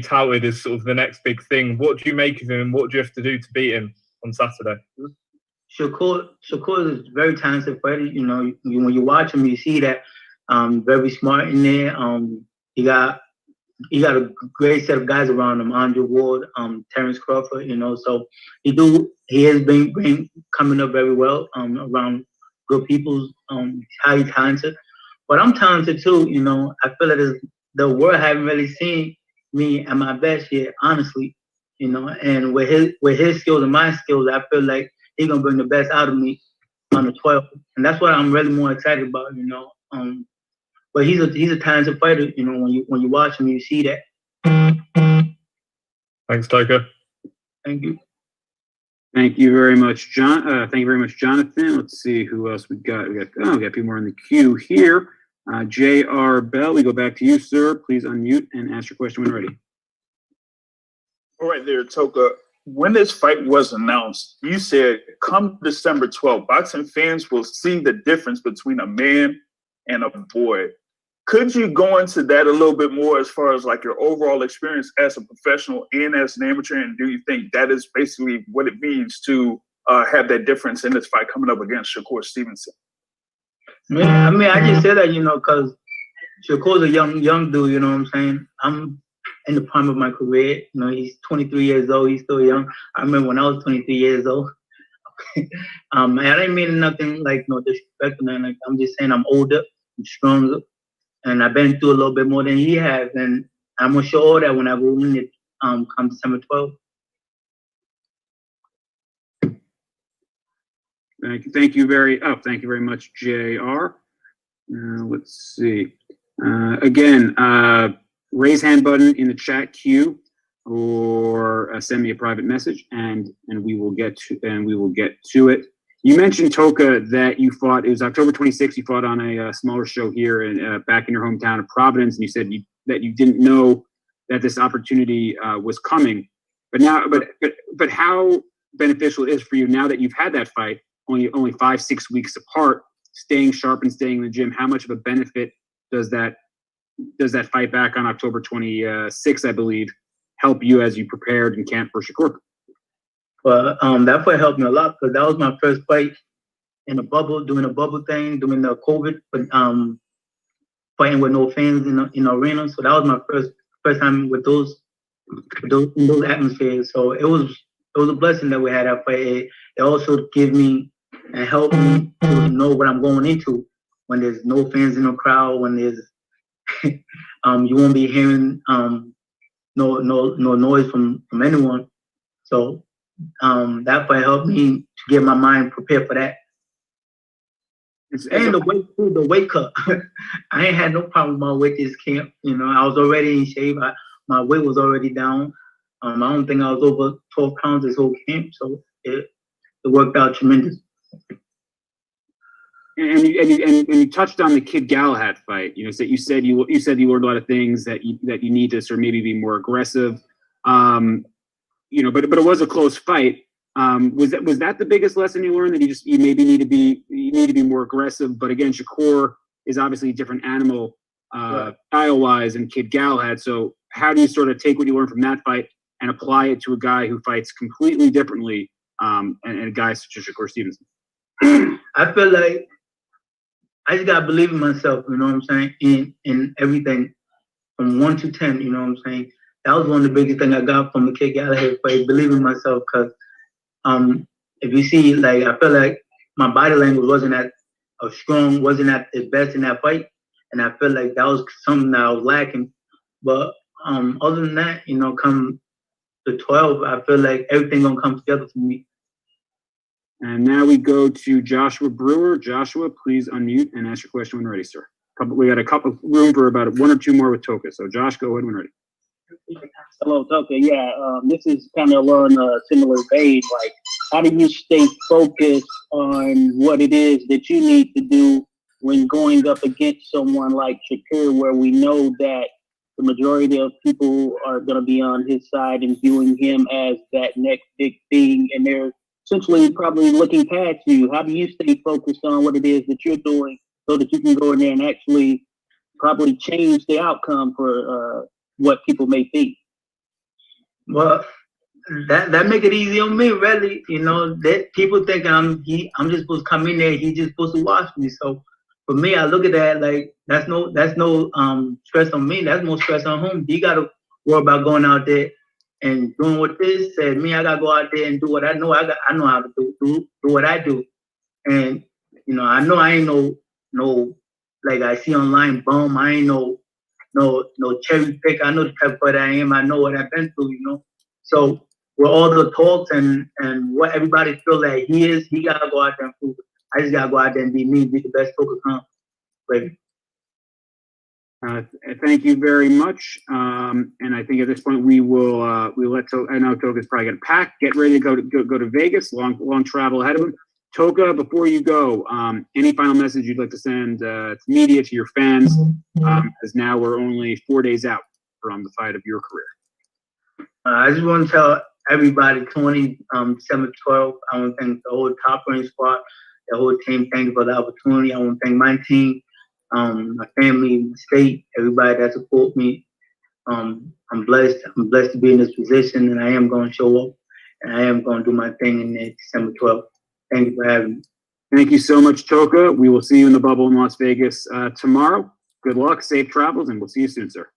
touted as sort of the next big thing. What do you make of him, and what do you have to do to beat him on Saturday? Shakur is a very talented fighter. You know, when you watch him, you see that very smart in there. He got a great set of guys around him. Andre Ward, Terrence Crawford. You know, so he has been coming up very well around good people. Highly talented, but I'm talented too. You know, I feel like the world haven't really seen me at my best yet, honestly. You know, and with his skills and my skills, I feel like he's gonna bring the best out of me on the 12th, and that's what I'm really more excited about. You know, but he's a talented fighter. You know, when you watch him, you see that. Thanks, Toka. Thank you. Thank you very much, John. Thank you very much, Jonathan. Let's see who else we got. We got people more in the queue here. J.R. Bell, we go back to you, sir. Please unmute and ask your question when ready. All right there, Toka. When this fight was announced, you said, come December 12th, boxing fans will see the difference between a man and a boy. Could you go into that a little bit more as far as like your overall experience as a professional and as an amateur? And do you think that is basically what it means to have that difference in this fight coming up against Shakur Stevenson? I mean, I just said that, because Shakur's a young dude, you know what I'm saying? I'm in the prime of my career. He's 23 years old. He's still young. I remember when I was 23 years old. I didn't mean nothing like no disrespect, man. Like, I'm just saying I'm older, I'm stronger, and I've been through a little bit more than he has. And I'm gonna show all that when I go in it come December 12th. Thank you very much, JR. Let's see. Again, raise hand button in the chat queue, or send me a private message, and we will get to it. You mentioned, Toka, that you fought. It was October 26th. You fought on a smaller show here back in your hometown of Providence, and you said that you didn't know that this opportunity was coming. But now, but how beneficial it is for you now that you've had that fight, only 5-6 weeks apart, staying sharp and staying in the gym? How much of a benefit does that fight back on October 26th, I believe, help you as you prepared and camped for Shakur? Well, that fight helped me a lot because that was my first fight in a bubble, doing a bubble thing, doing the COVID, but fighting with no fans in the arena. So that was my first time with those atmospheres. So it was a blessing that we had that fight. It also gave me and helped me to know what I'm going into when there's no fans in the crowd, when there's you won't be hearing no noise from anyone. So that fight helped me to get my mind prepared for that. And the weight cut. I ain't had no problem with my weight this camp. I was already in shape. My weight was already down. I don't think I was over 12 pounds this whole camp, so it worked out tremendous. And you touched on the Kid Galahad fight. You said you learned a lot of things that you need to sort of maybe be more aggressive. But it was a close fight. Was that the biggest lesson you learned, that you maybe need to be more aggressive? But again, Shakur is obviously a different animal style-wise than Kid Galahad. So how do you sort of take what you learned from that fight and apply it to a guy who fights completely differently, and a guy such as Shakur Stevenson? I feel like I just gotta believe in myself, you know what I'm saying, in everything from 1 to 10, you know what I'm saying. That was one of the biggest things I got from the Kid Galahad fight, believing in myself, because if you see, like, I feel like my body language wasn't at its best in that fight, and I feel like that was something that I was lacking. But other than that, come the 12, I feel like everything gonna come together for me. And now we go to Joshua Brewer. Joshua, please unmute and ask your question when ready, sir. We got a couple room for about 1 or 2 more with Toka. So Josh, go ahead when ready. Hello, Toka. Yeah, this is kind of along a similar vein. Like, how do you stay focused on what it is that you need to do when going up against someone like Shakur, where we know that the majority of people are going to be on his side and viewing him as that next big thing, and they're essentially probably looking past you? How do you stay focused on what it is that you're doing so that you can go in there and actually probably change the outcome for what people may think? Well, that make it easy on me, really. That people think I'm just supposed to come in there, he's just supposed to watch me. So for me, I look at that like that's no stress on me. That's more stress on him. He got to worry about going out there and doing what this said. Me, I gotta go out there and do what I know. I know how to do what I do. And I know I ain't no like I see online bum. I ain't no cherry pick. I know the type of fighter I am. I know what I've been through. So with all the talks and what everybody feel like he is, he gotta go out there and prove it. I just gotta go out there and be me, be the best Toka Kahn. Thank you very much. And I think at this point we will let I know Toka's probably gonna pack, get ready to go to Vegas. Long travel ahead of him. Toka, before you go, any final message you'd like to send to media, to your fans? Because now we're only 4 days out from the fight of your career. I just want to tell everybody, December 12th, I want to thank the whole Top Range squad, the whole team. Thank you for the opportunity. I want to thank my team, my family, the state, everybody that support me. I'm blessed. I'm blessed to be in this position, and I am going to show up, and I am going to do my thing in December 12th. Thank you for having me. Thank you so much, Toka. We will see you in the bubble in Las Vegas tomorrow. Good luck, safe travels, and we'll see you soon, sir.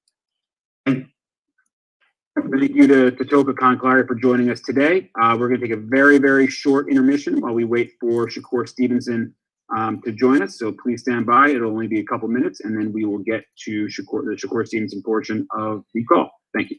Thank you to Toka Kahn Clary for joining us today. We're going to take a very, very short intermission while we wait for Shakur Stevenson to join us. So please stand by. It'll only be a couple minutes, and then we will get to the Shakur Stevenson portion of the call. Thank you.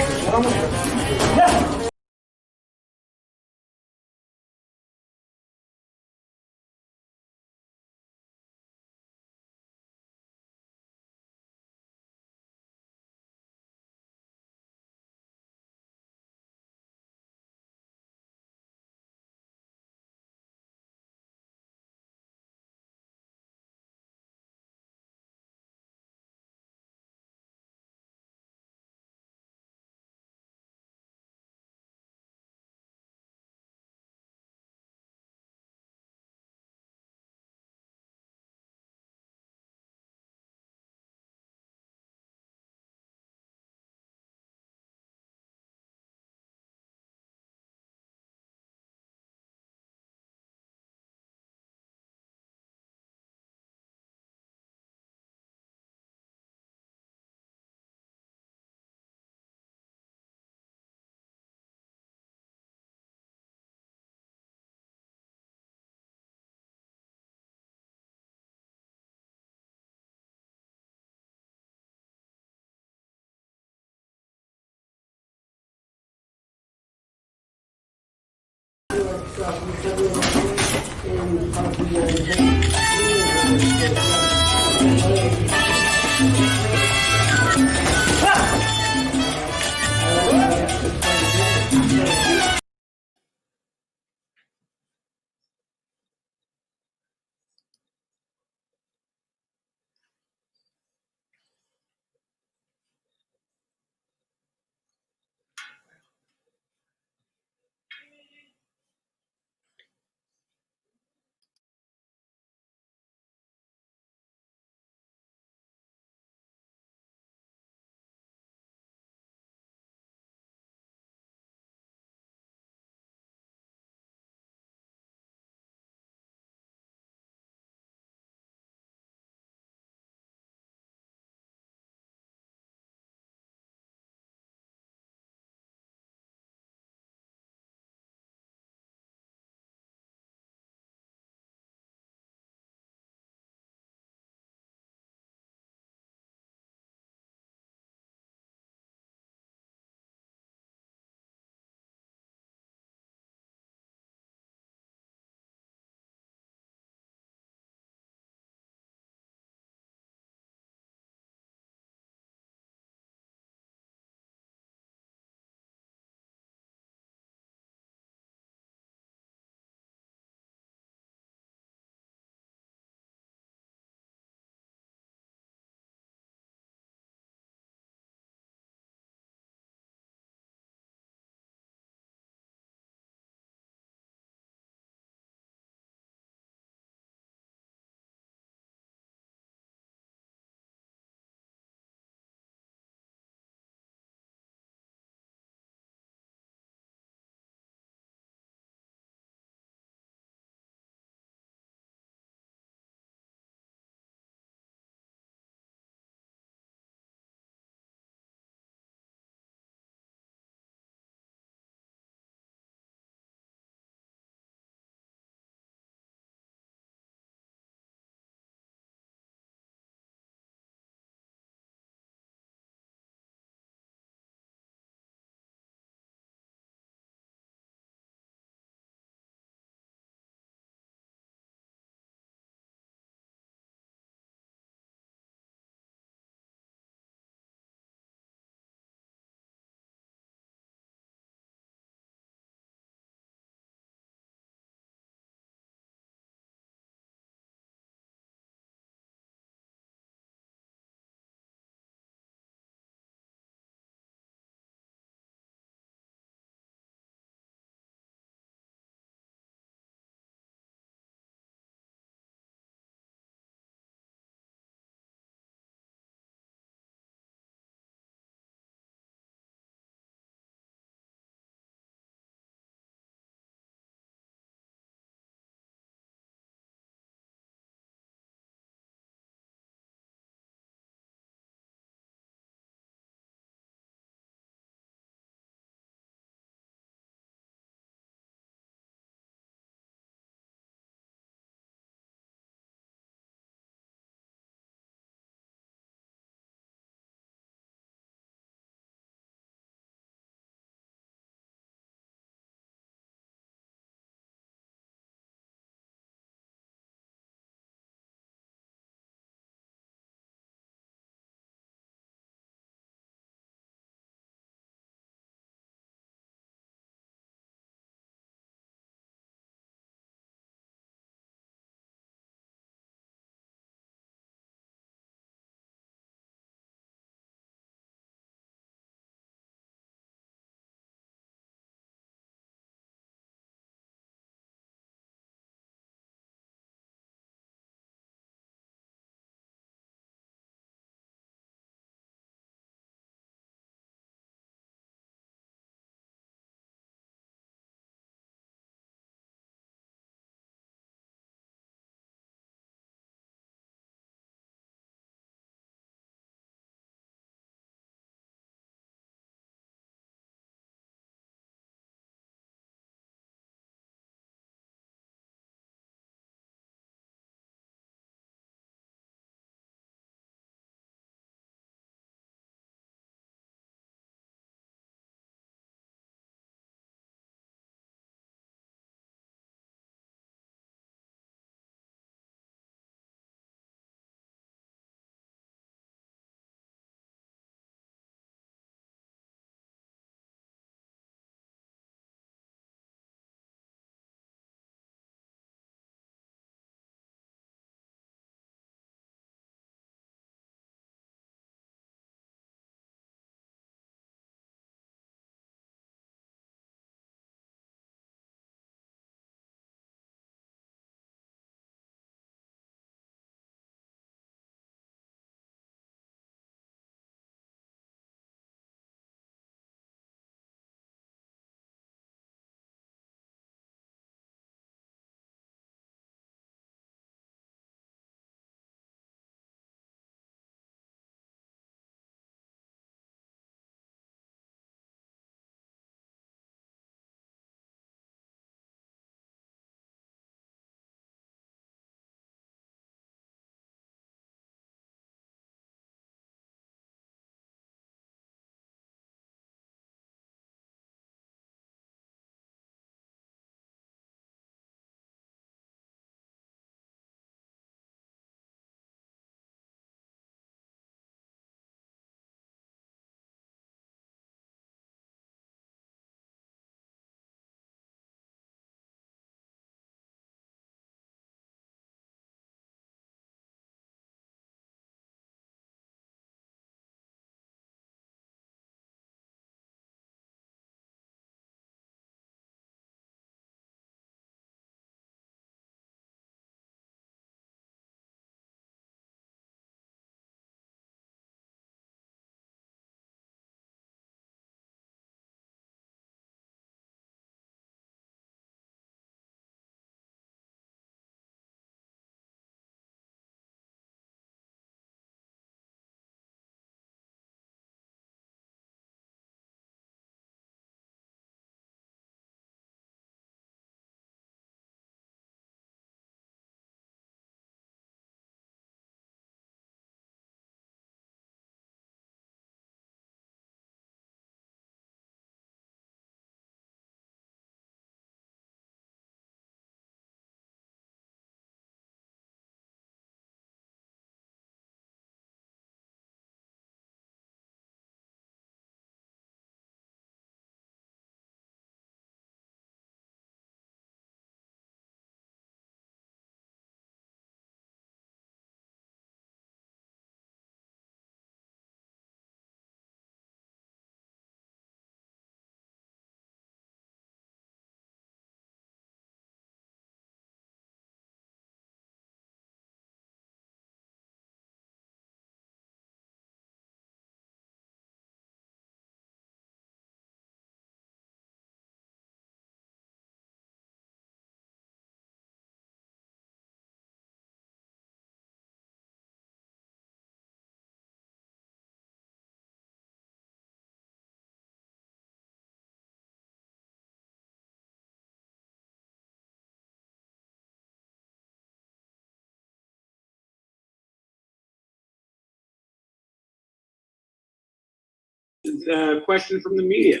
question from the media.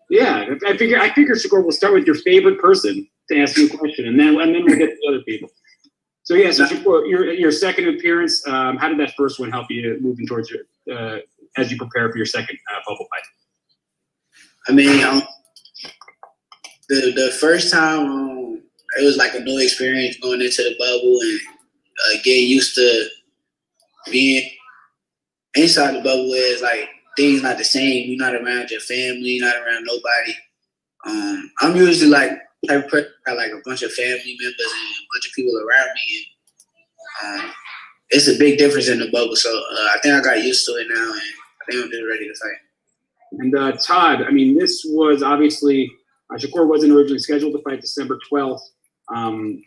Yeah, I figure Shakur will start with your favorite person to ask you a question, and then we'll get to the other people. So yeah, so Shakur, your second appearance. How did that first one help you moving towards your as you prepare for your second bubble fight? I mean, the first time it was like a new experience going into the bubble and getting used to being inside the bubble. Where it's like things not the same. You're not around your family. You're not around nobody. I'm usually like type of person got like a bunch of family members and a bunch of people around me. And, it's a big difference in the bubble. So I think I got used to it now, and I think I'm just ready to fight. And Todd, I mean, this was obviously Shakur wasn't originally scheduled to fight December 12th.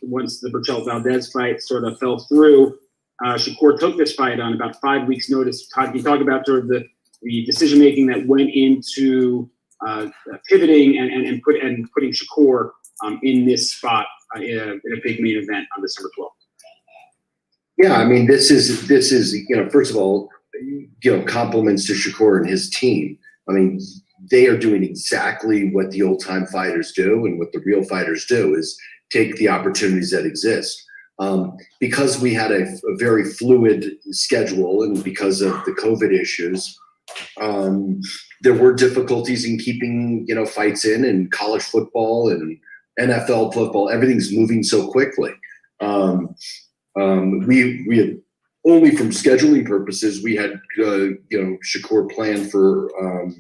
Once the Berchelt Valdez fight sort of fell through, Shakur took this fight on about 5 weeks' notice. Todd, can you talk about sort of the decision making that went into pivoting and putting Shakur in this spot in a big main event on December 12th? Yeah, I mean, this is first of all, compliments to Shakur and his team. I mean, they are doing exactly what the old time fighters do and what the real fighters do is take the opportunities that exist. Because we had a very fluid schedule and because of the COVID issues, there were difficulties in keeping, fights in college football and NFL football. Everything's moving so quickly. We had only from scheduling purposes, we had, Shakur planned for, I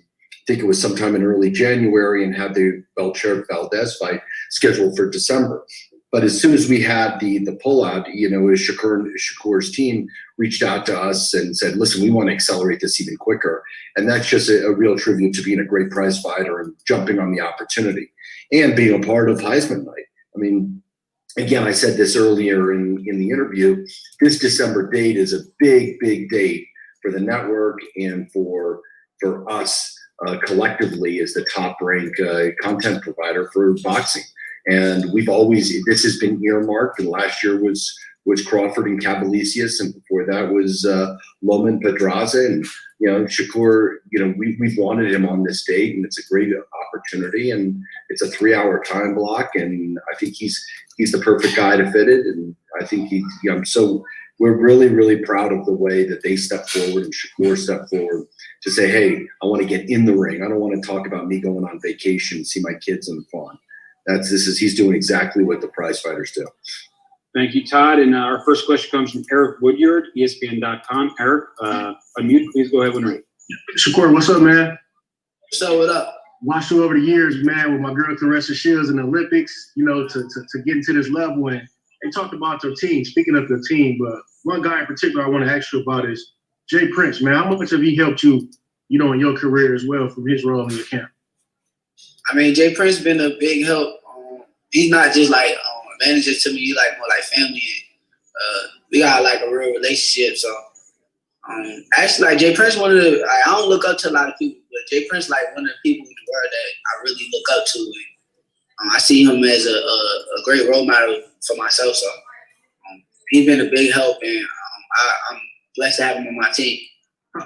think it was sometime in early January and had the Berchelt Valdez fight scheduled for December. But as soon as we had the pullout, Shakur's team reached out to us and said, listen, we want to accelerate this even quicker. And that's just a real tribute to being a great prize fighter and jumping on the opportunity and being a part of Heisman night. I mean, again, I said this earlier in the interview, this December date is a big, big date for the network and for us collectively as the top ranked content provider for boxing. And this has been earmarked, and last year was Crawford and Cavalisius, and before that was Loman Pedraza. And, Shakur, we've wanted him on this date, and it's a great opportunity, and it's a 3-hour time block, and I think he's the perfect guy to fit it. And I think we're really, really proud of the way that they stepped forward and Shakur stepped forward to say, hey, I want to get in the ring. I don't want to talk about me going on vacation, see my kids and fun. He's doing exactly what the prize fighters do. Thank you, Todd. And our first question comes from Eric Woodyard, ESPN.com. Eric, unmute. Please go ahead when ready. Shakur, what's up, man? What's up? What up? Watched you over the years, man, with my girl Teresa Shields in the Olympics, to get into this level. And they talked about their team. Speaking of their team, but one guy in particular I want to ask you about is Jay Prince, man. How much have he helped you, in your career as well from his role in your camp? I mean, Jay Prince been a big help. He's not just like a manager to me. He's like more like family. We got like a real relationship. So actually, like Jay Prince, I don't look up to a lot of people, but Jay Prince like one of the people in the world that I really look up to. And, I see him as a great role model for myself. So he's been a big help, and I'm blessed to have him on my team.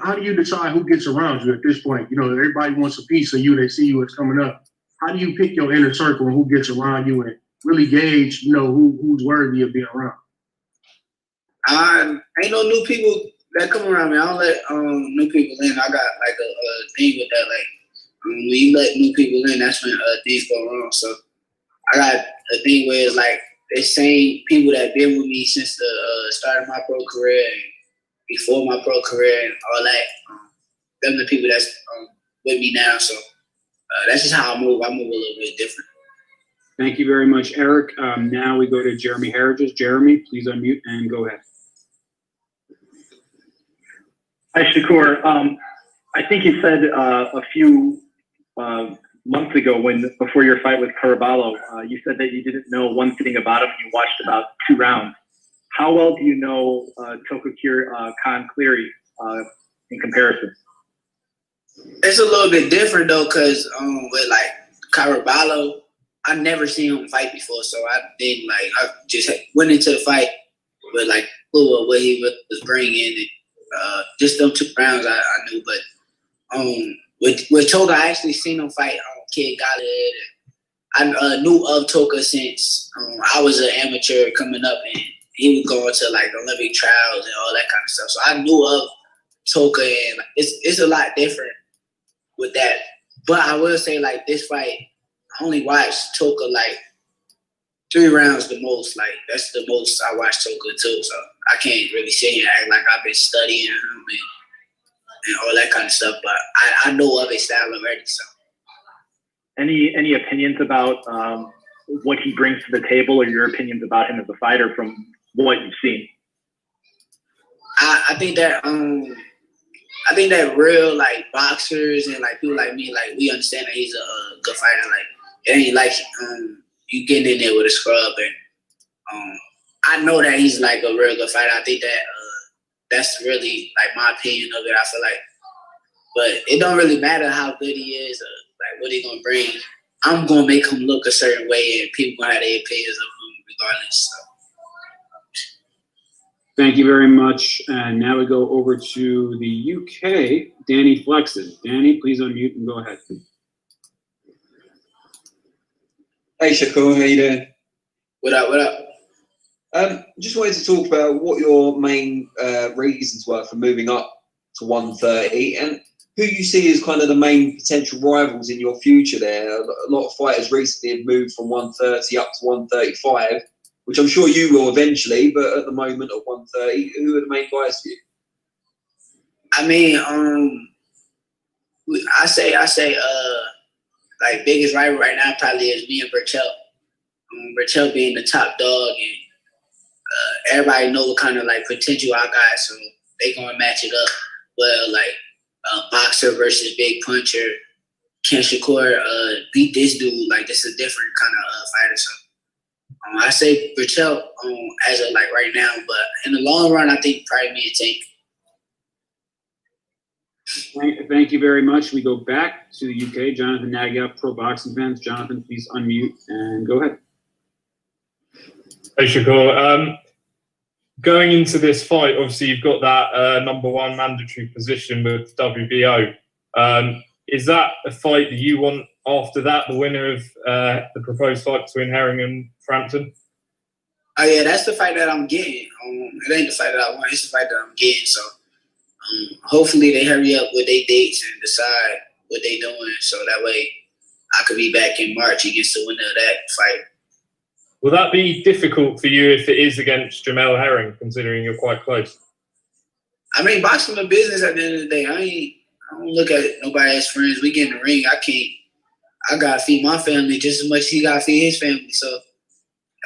How do you decide who gets around you at this point? Everybody wants a piece of you. They see you as coming up. How do you pick your inner circle and who gets around you and really gauge, who's worthy of being around? Ain't no new people that come around me. I don't let new people in. I got like a thing with that. Like when you let new people in, that's when things go wrong. So I got a thing where it's like the same people that been with me since the start of my pro career and before my pro career and all that. Them the people that's with me now. So that's just how I move. I move a little bit different. Thank you very much, Eric. Now we go to Jeremy Harridges. Jeremy, please unmute and go ahead. Hi, Shakur. I think you said a few months ago before your fight with Caraballo, you said that you didn't know one thing about him. You watched about 2 rounds. How well do you know Toka Kahn Clary in comparison? It's a little bit different though, because with like Caraballo, I never seen him fight before, so I just went into the fight with like clue of what he was bringing, and just them 2 rounds I knew. But with Toka, I actually seen him fight Kid Gallagher. I knew of Toka since I was an amateur coming up, and he was going to like Olympic trials and all that kind of stuff. So I knew of Toka, and it's a lot different with that. But I will say, like, this fight, I only watched Toka like 3 rounds the most. Like, that's the most I watched Toka too. So I can't really sit here and act like I've been studying him and all that kind of stuff. But I know of his style already. So. Any opinions about what he brings to the table, or your opinions about him as a fighter from what you've seen? I think that real like boxers and like people like me, like we understand that he's a good fighter. Like it ain't like you getting in there with a scrub, and I know that he's like a real good fighter. I think that that's really like my opinion of it. I feel like, but it don't really matter how good he is or like what he gonna bring. I'm gonna make him look a certain way, and people gonna have their opinions of him regardless. So. Thank you very much. And now we go over to the UK. Danny Flexen. Danny, please unmute and go ahead. Hey Shakur, how you doing? What up? What up? Just wanted to talk about what your main reasons were for moving up to 130, and who you see as kind of the main potential rivals in your future there. A lot of fighters recently have moved from 130 up to 135, which I'm sure you will eventually, but at the moment at 130, who are the main guys for you? I mean, I say, like biggest rival right now probably is me and Berchelt. Berchelt being the top dog, and everybody know what kind of like potential I got, so they gonna match it up. Well, like boxer versus big puncher. Can Shakur beat this dude? Like this is a different kind of fighter. So I say Berchelt as of like right now, but in the long run, I think probably me and Tank. Thank you very much. We go back to the UK. Jonathan Nagya, pro boxing fans. Jonathan, please unmute and go ahead. Hey, Shakur. Going into this fight, obviously you've got that #1 mandatory position with WBO. Is that a fight that you want after that, the winner of the proposed fight between Herring and Frampton? Oh yeah, that's the fight that I'm getting. It ain't the fight that I want. It's the fight that I'm getting. So hopefully they hurry up with their dates and decide what they doing, so that way I could be back in March against the winner of that fight. Will that be difficult for you if it is against Jamel Herring, considering you're quite close? I mean, boxing the business at the end of the day. I don't look at nobody as friends. We get in the ring. I gotta feed my family just as much as he gotta feed his family. So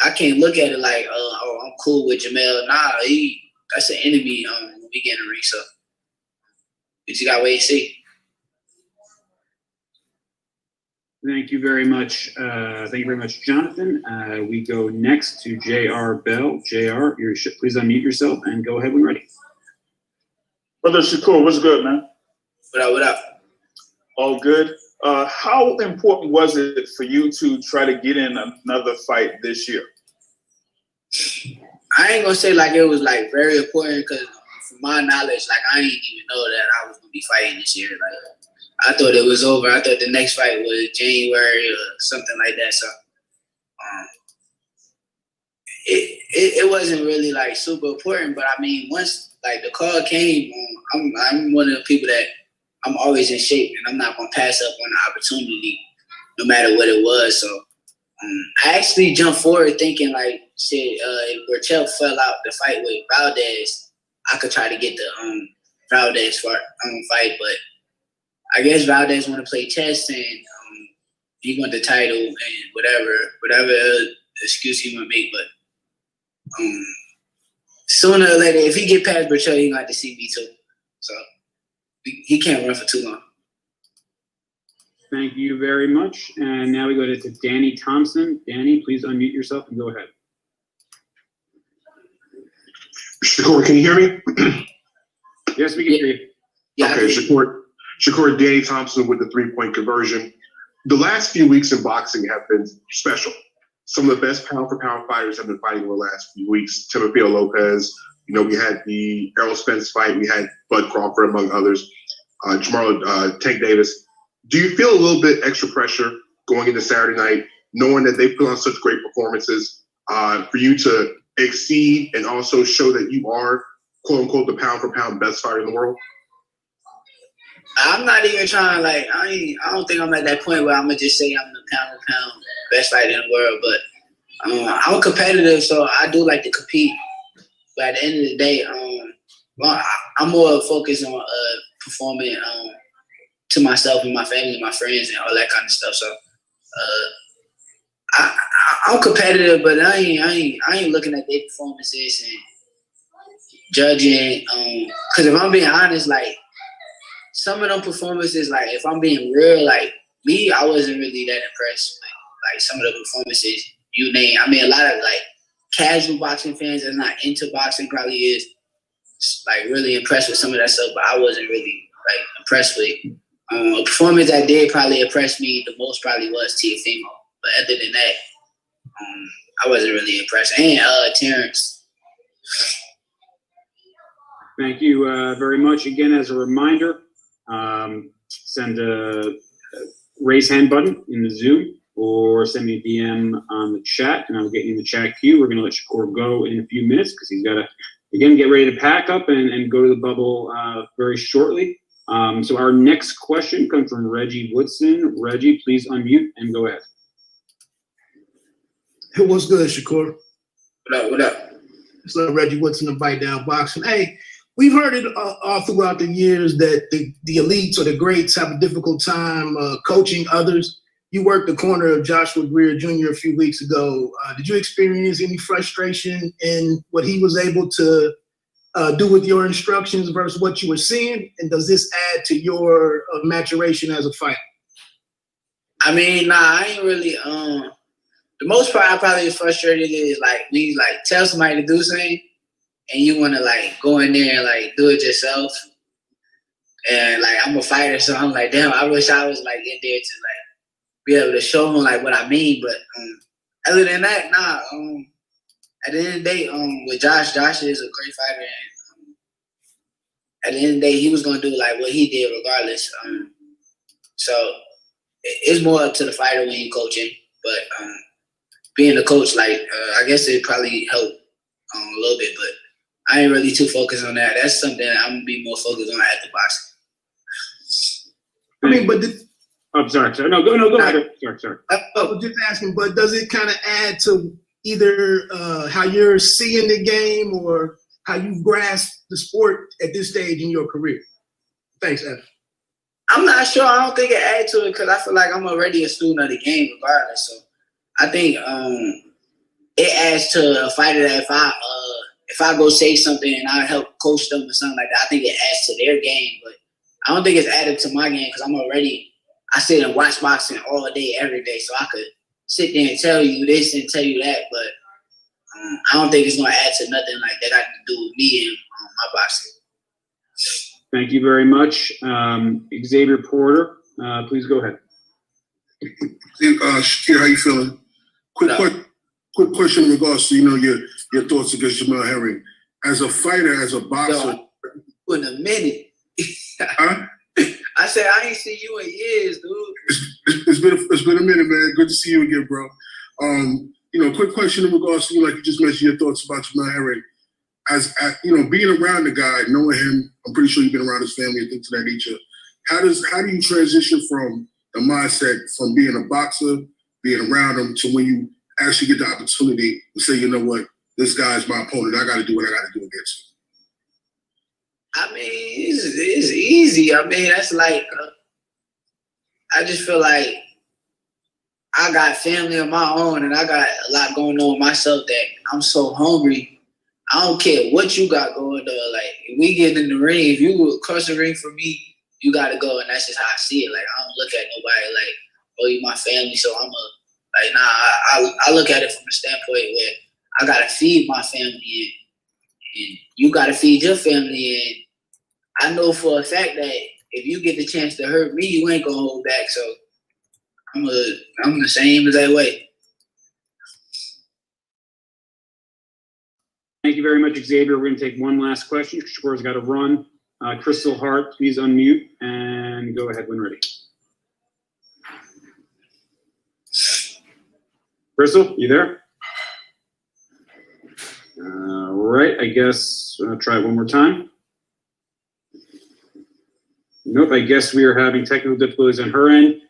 I can't look at it like, oh, I'm cool with Jamel. Nah, that's an enemy when we get in the ring. So we just gotta wait and see. Thank you very much. Thank you very much, Jonathan. We go next to J.R. Bell. J.R., please unmute yourself and go ahead when ready. Brother Shakur, what's good, man? What up? What up? All good. How important was it for you to try to get in another fight this year? I ain't gonna say like it was like very important, because from my knowledge, like I didn't even know that I was gonna be fighting this year. Like I thought it was over. I thought the next fight was January or something like that. So it wasn't really like super important. But I mean, once like the call came, I'm one of the people that I'm always in shape, and I'm not gonna pass up on the opportunity, no matter what it was. So I actually jumped forward thinking like, shit, if Berchelt fell out the fight with Valdez, I could try to get the Valdez fight, but I guess Valdez want to play chess, and he want the title and whatever excuse he want to make. But sooner or later, if he get past Berchelt, he gonna have to see me too. So he can't run for too long. Thank you very much. And now we go to Danny Thompson. Danny, please unmute yourself and go ahead. Shakur, can you hear me? Yes, we can hear you. Yeah, okay, Shakur, Danny Thompson with the 3-point conversion. The last few weeks in boxing have been special. Some of the best pound-for-pound fighters have been fighting over the last few weeks. Timofeo Lopez, we had the Errol Spence fight. We had Bud Crawford, among others. Jamarlo Tank Davis. Do you feel a little bit extra pressure going into Saturday night, knowing that they put on such great performances, for you to exceed and also show that you are, quote unquote, the pound for pound best fighter in the world? I'm not even trying, like, I don't think I'm at that point where I'm going to just say I'm the pound for pound best fighter in the world, but I'm competitive, so I do like to compete. But at the end of the day, I'm more focused on performing to myself and my family and my friends and all that kind of stuff. So I'm competitive, but I ain't looking at their performances and judging. Because if I'm being honest, like, some of them performances, like, if I'm being real, like, me, I wasn't really that impressed. Like some of the performances you name. I mean, a lot of, like, casual boxing fans that's not into boxing probably is, like, really impressed with some of that stuff, but I wasn't really, like, impressed with. A performance that did probably impress me the most probably was Teofimo. But other than that, I wasn't really impressed. And Terrence. Thank you very much. Again, as a reminder, send a raise hand button in the Zoom or send me a DM on the chat, and I'll get you in the chat queue. We're going to let Shakur go in a few minutes because he's got to, again, get ready to pack up and go to the bubble very shortly. So our next question comes from Reggie Woodson. Reggie, please unmute and go ahead. Hey, what's good, Shakur? What up? What up? It's Reggie Woodson of Bite Down Boxing. Hey, we've heard it all throughout the years that the elites or the greats have a difficult time coaching others. You worked the corner of Joshua Greer Jr. a few weeks ago. Did you experience any frustration in what he was able to do with your instructions versus what you were seeing? And does this add to your maturation as a fighter? I mean, nah, I ain't really. The most part I probably was frustrated is, like, when you, like, tell somebody to do something and you want to, like, go in there and, like, do it yourself. And, like, I'm a fighter, so I'm like, damn, I wish I was, like, in there to, like, be able to show them, like, what I mean. But other than that, nah. At the end of the day, with Josh is a great fighter, and at the end of the day, he was gonna do, like, what he did regardless. So it's more up to the fighter when you coach him. But being a coach, like, I guess it probably helped a little bit, but I ain't really too focused on that. That's something that I'm gonna be more focused on at the boxing. I mean, but I'm sorry. No, go ahead. Sorry. I was just asking, but does it kind of add to either how you're seeing the game or how you grasp the sport at this stage in your career? Thanks, Evan. I'm not sure. I don't think it adds to it because I feel like I'm already a student of the game regardless. So I think it adds to a fighter that if I go say something and I help coach them or something like that, I think it adds to their game. But I don't think it's added to my game because I sit and watch boxing all day, every day. So I could sit there and tell you this and tell you that, but I don't think it's going to add to nothing like that got to do with me and my boxing. Thank you very much. Xavier Porter, please go ahead. Shakir, how you feeling? Quick question in regards to, your thoughts against Jamel Herring. As a fighter, as a boxer. In a minute. Huh? I said, I ain't seen you in years, dude. It's been a minute, man. Good to see you again, bro. Quick question in regards to, like you just mentioned, your thoughts about Jamel Herring. As being around the guy, knowing him, I'm pretty sure you've been around his family and things of that nature. How do you transition from the mindset from being a boxer, being around him, to when you actually get the opportunity to say, you know what, this guy's my opponent. I got to do what I got to do against him. I mean, it's easy. I mean, that's like, I just feel like I got family of my own and I got a lot going on with myself that I'm so hungry. I don't care what you got going on. Like, if we get in the ring, if you cross the ring for me, you got to go. And that's just how I see it. Like, I don't look at nobody like, oh, you my family, so I'm I look at it from a standpoint where I got to feed my family and you got to feed your family. And I know for a fact that if you get the chance to hurt me, you ain't going to hold back. So I'm the same as that way. Thank you very much, Xavier. We're going to take one last question. Shakur's got to run. Crystal Hart, please unmute and go ahead when ready. Crystal, you there? All right, I guess I'll try it one more time. Nope, I guess we are having technical difficulties on her end.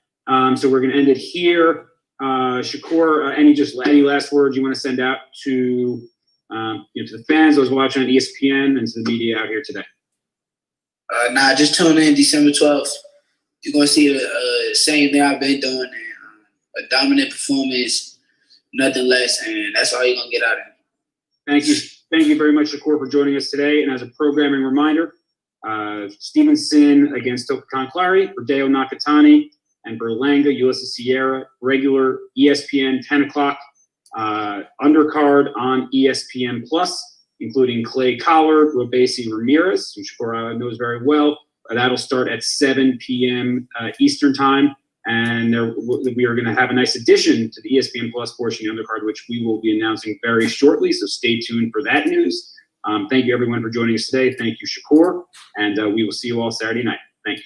So we're going to end it here. Shakur, any last words you want to send out to to the fans, those watching on ESPN, and to the media out here today? Nah, just tune in December 12th. You're gonna see the same thing I've been doing, and a dominant performance, nothing less, and that's all you're gonna get out of it. Thank you very much, Shakur, for joining us today. And as a programming reminder, Stevenson against Toka Kahn Clary, Verdejo Nakatani, and Berlanga, Ulysses Sierra, regular ESPN 10 o'clock undercard on ESPN Plus, including Clay Collard, Robesi Ramirez, who Shakur knows very well. That'll start at 7 p.m. Eastern time. And we are going to have a nice addition to the ESPN Plus portion of the undercard, which we will be announcing very shortly. So stay tuned for that news. Thank you, everyone, for joining us today. Thank you, Shakur. And we will see you all Saturday night. Thank you.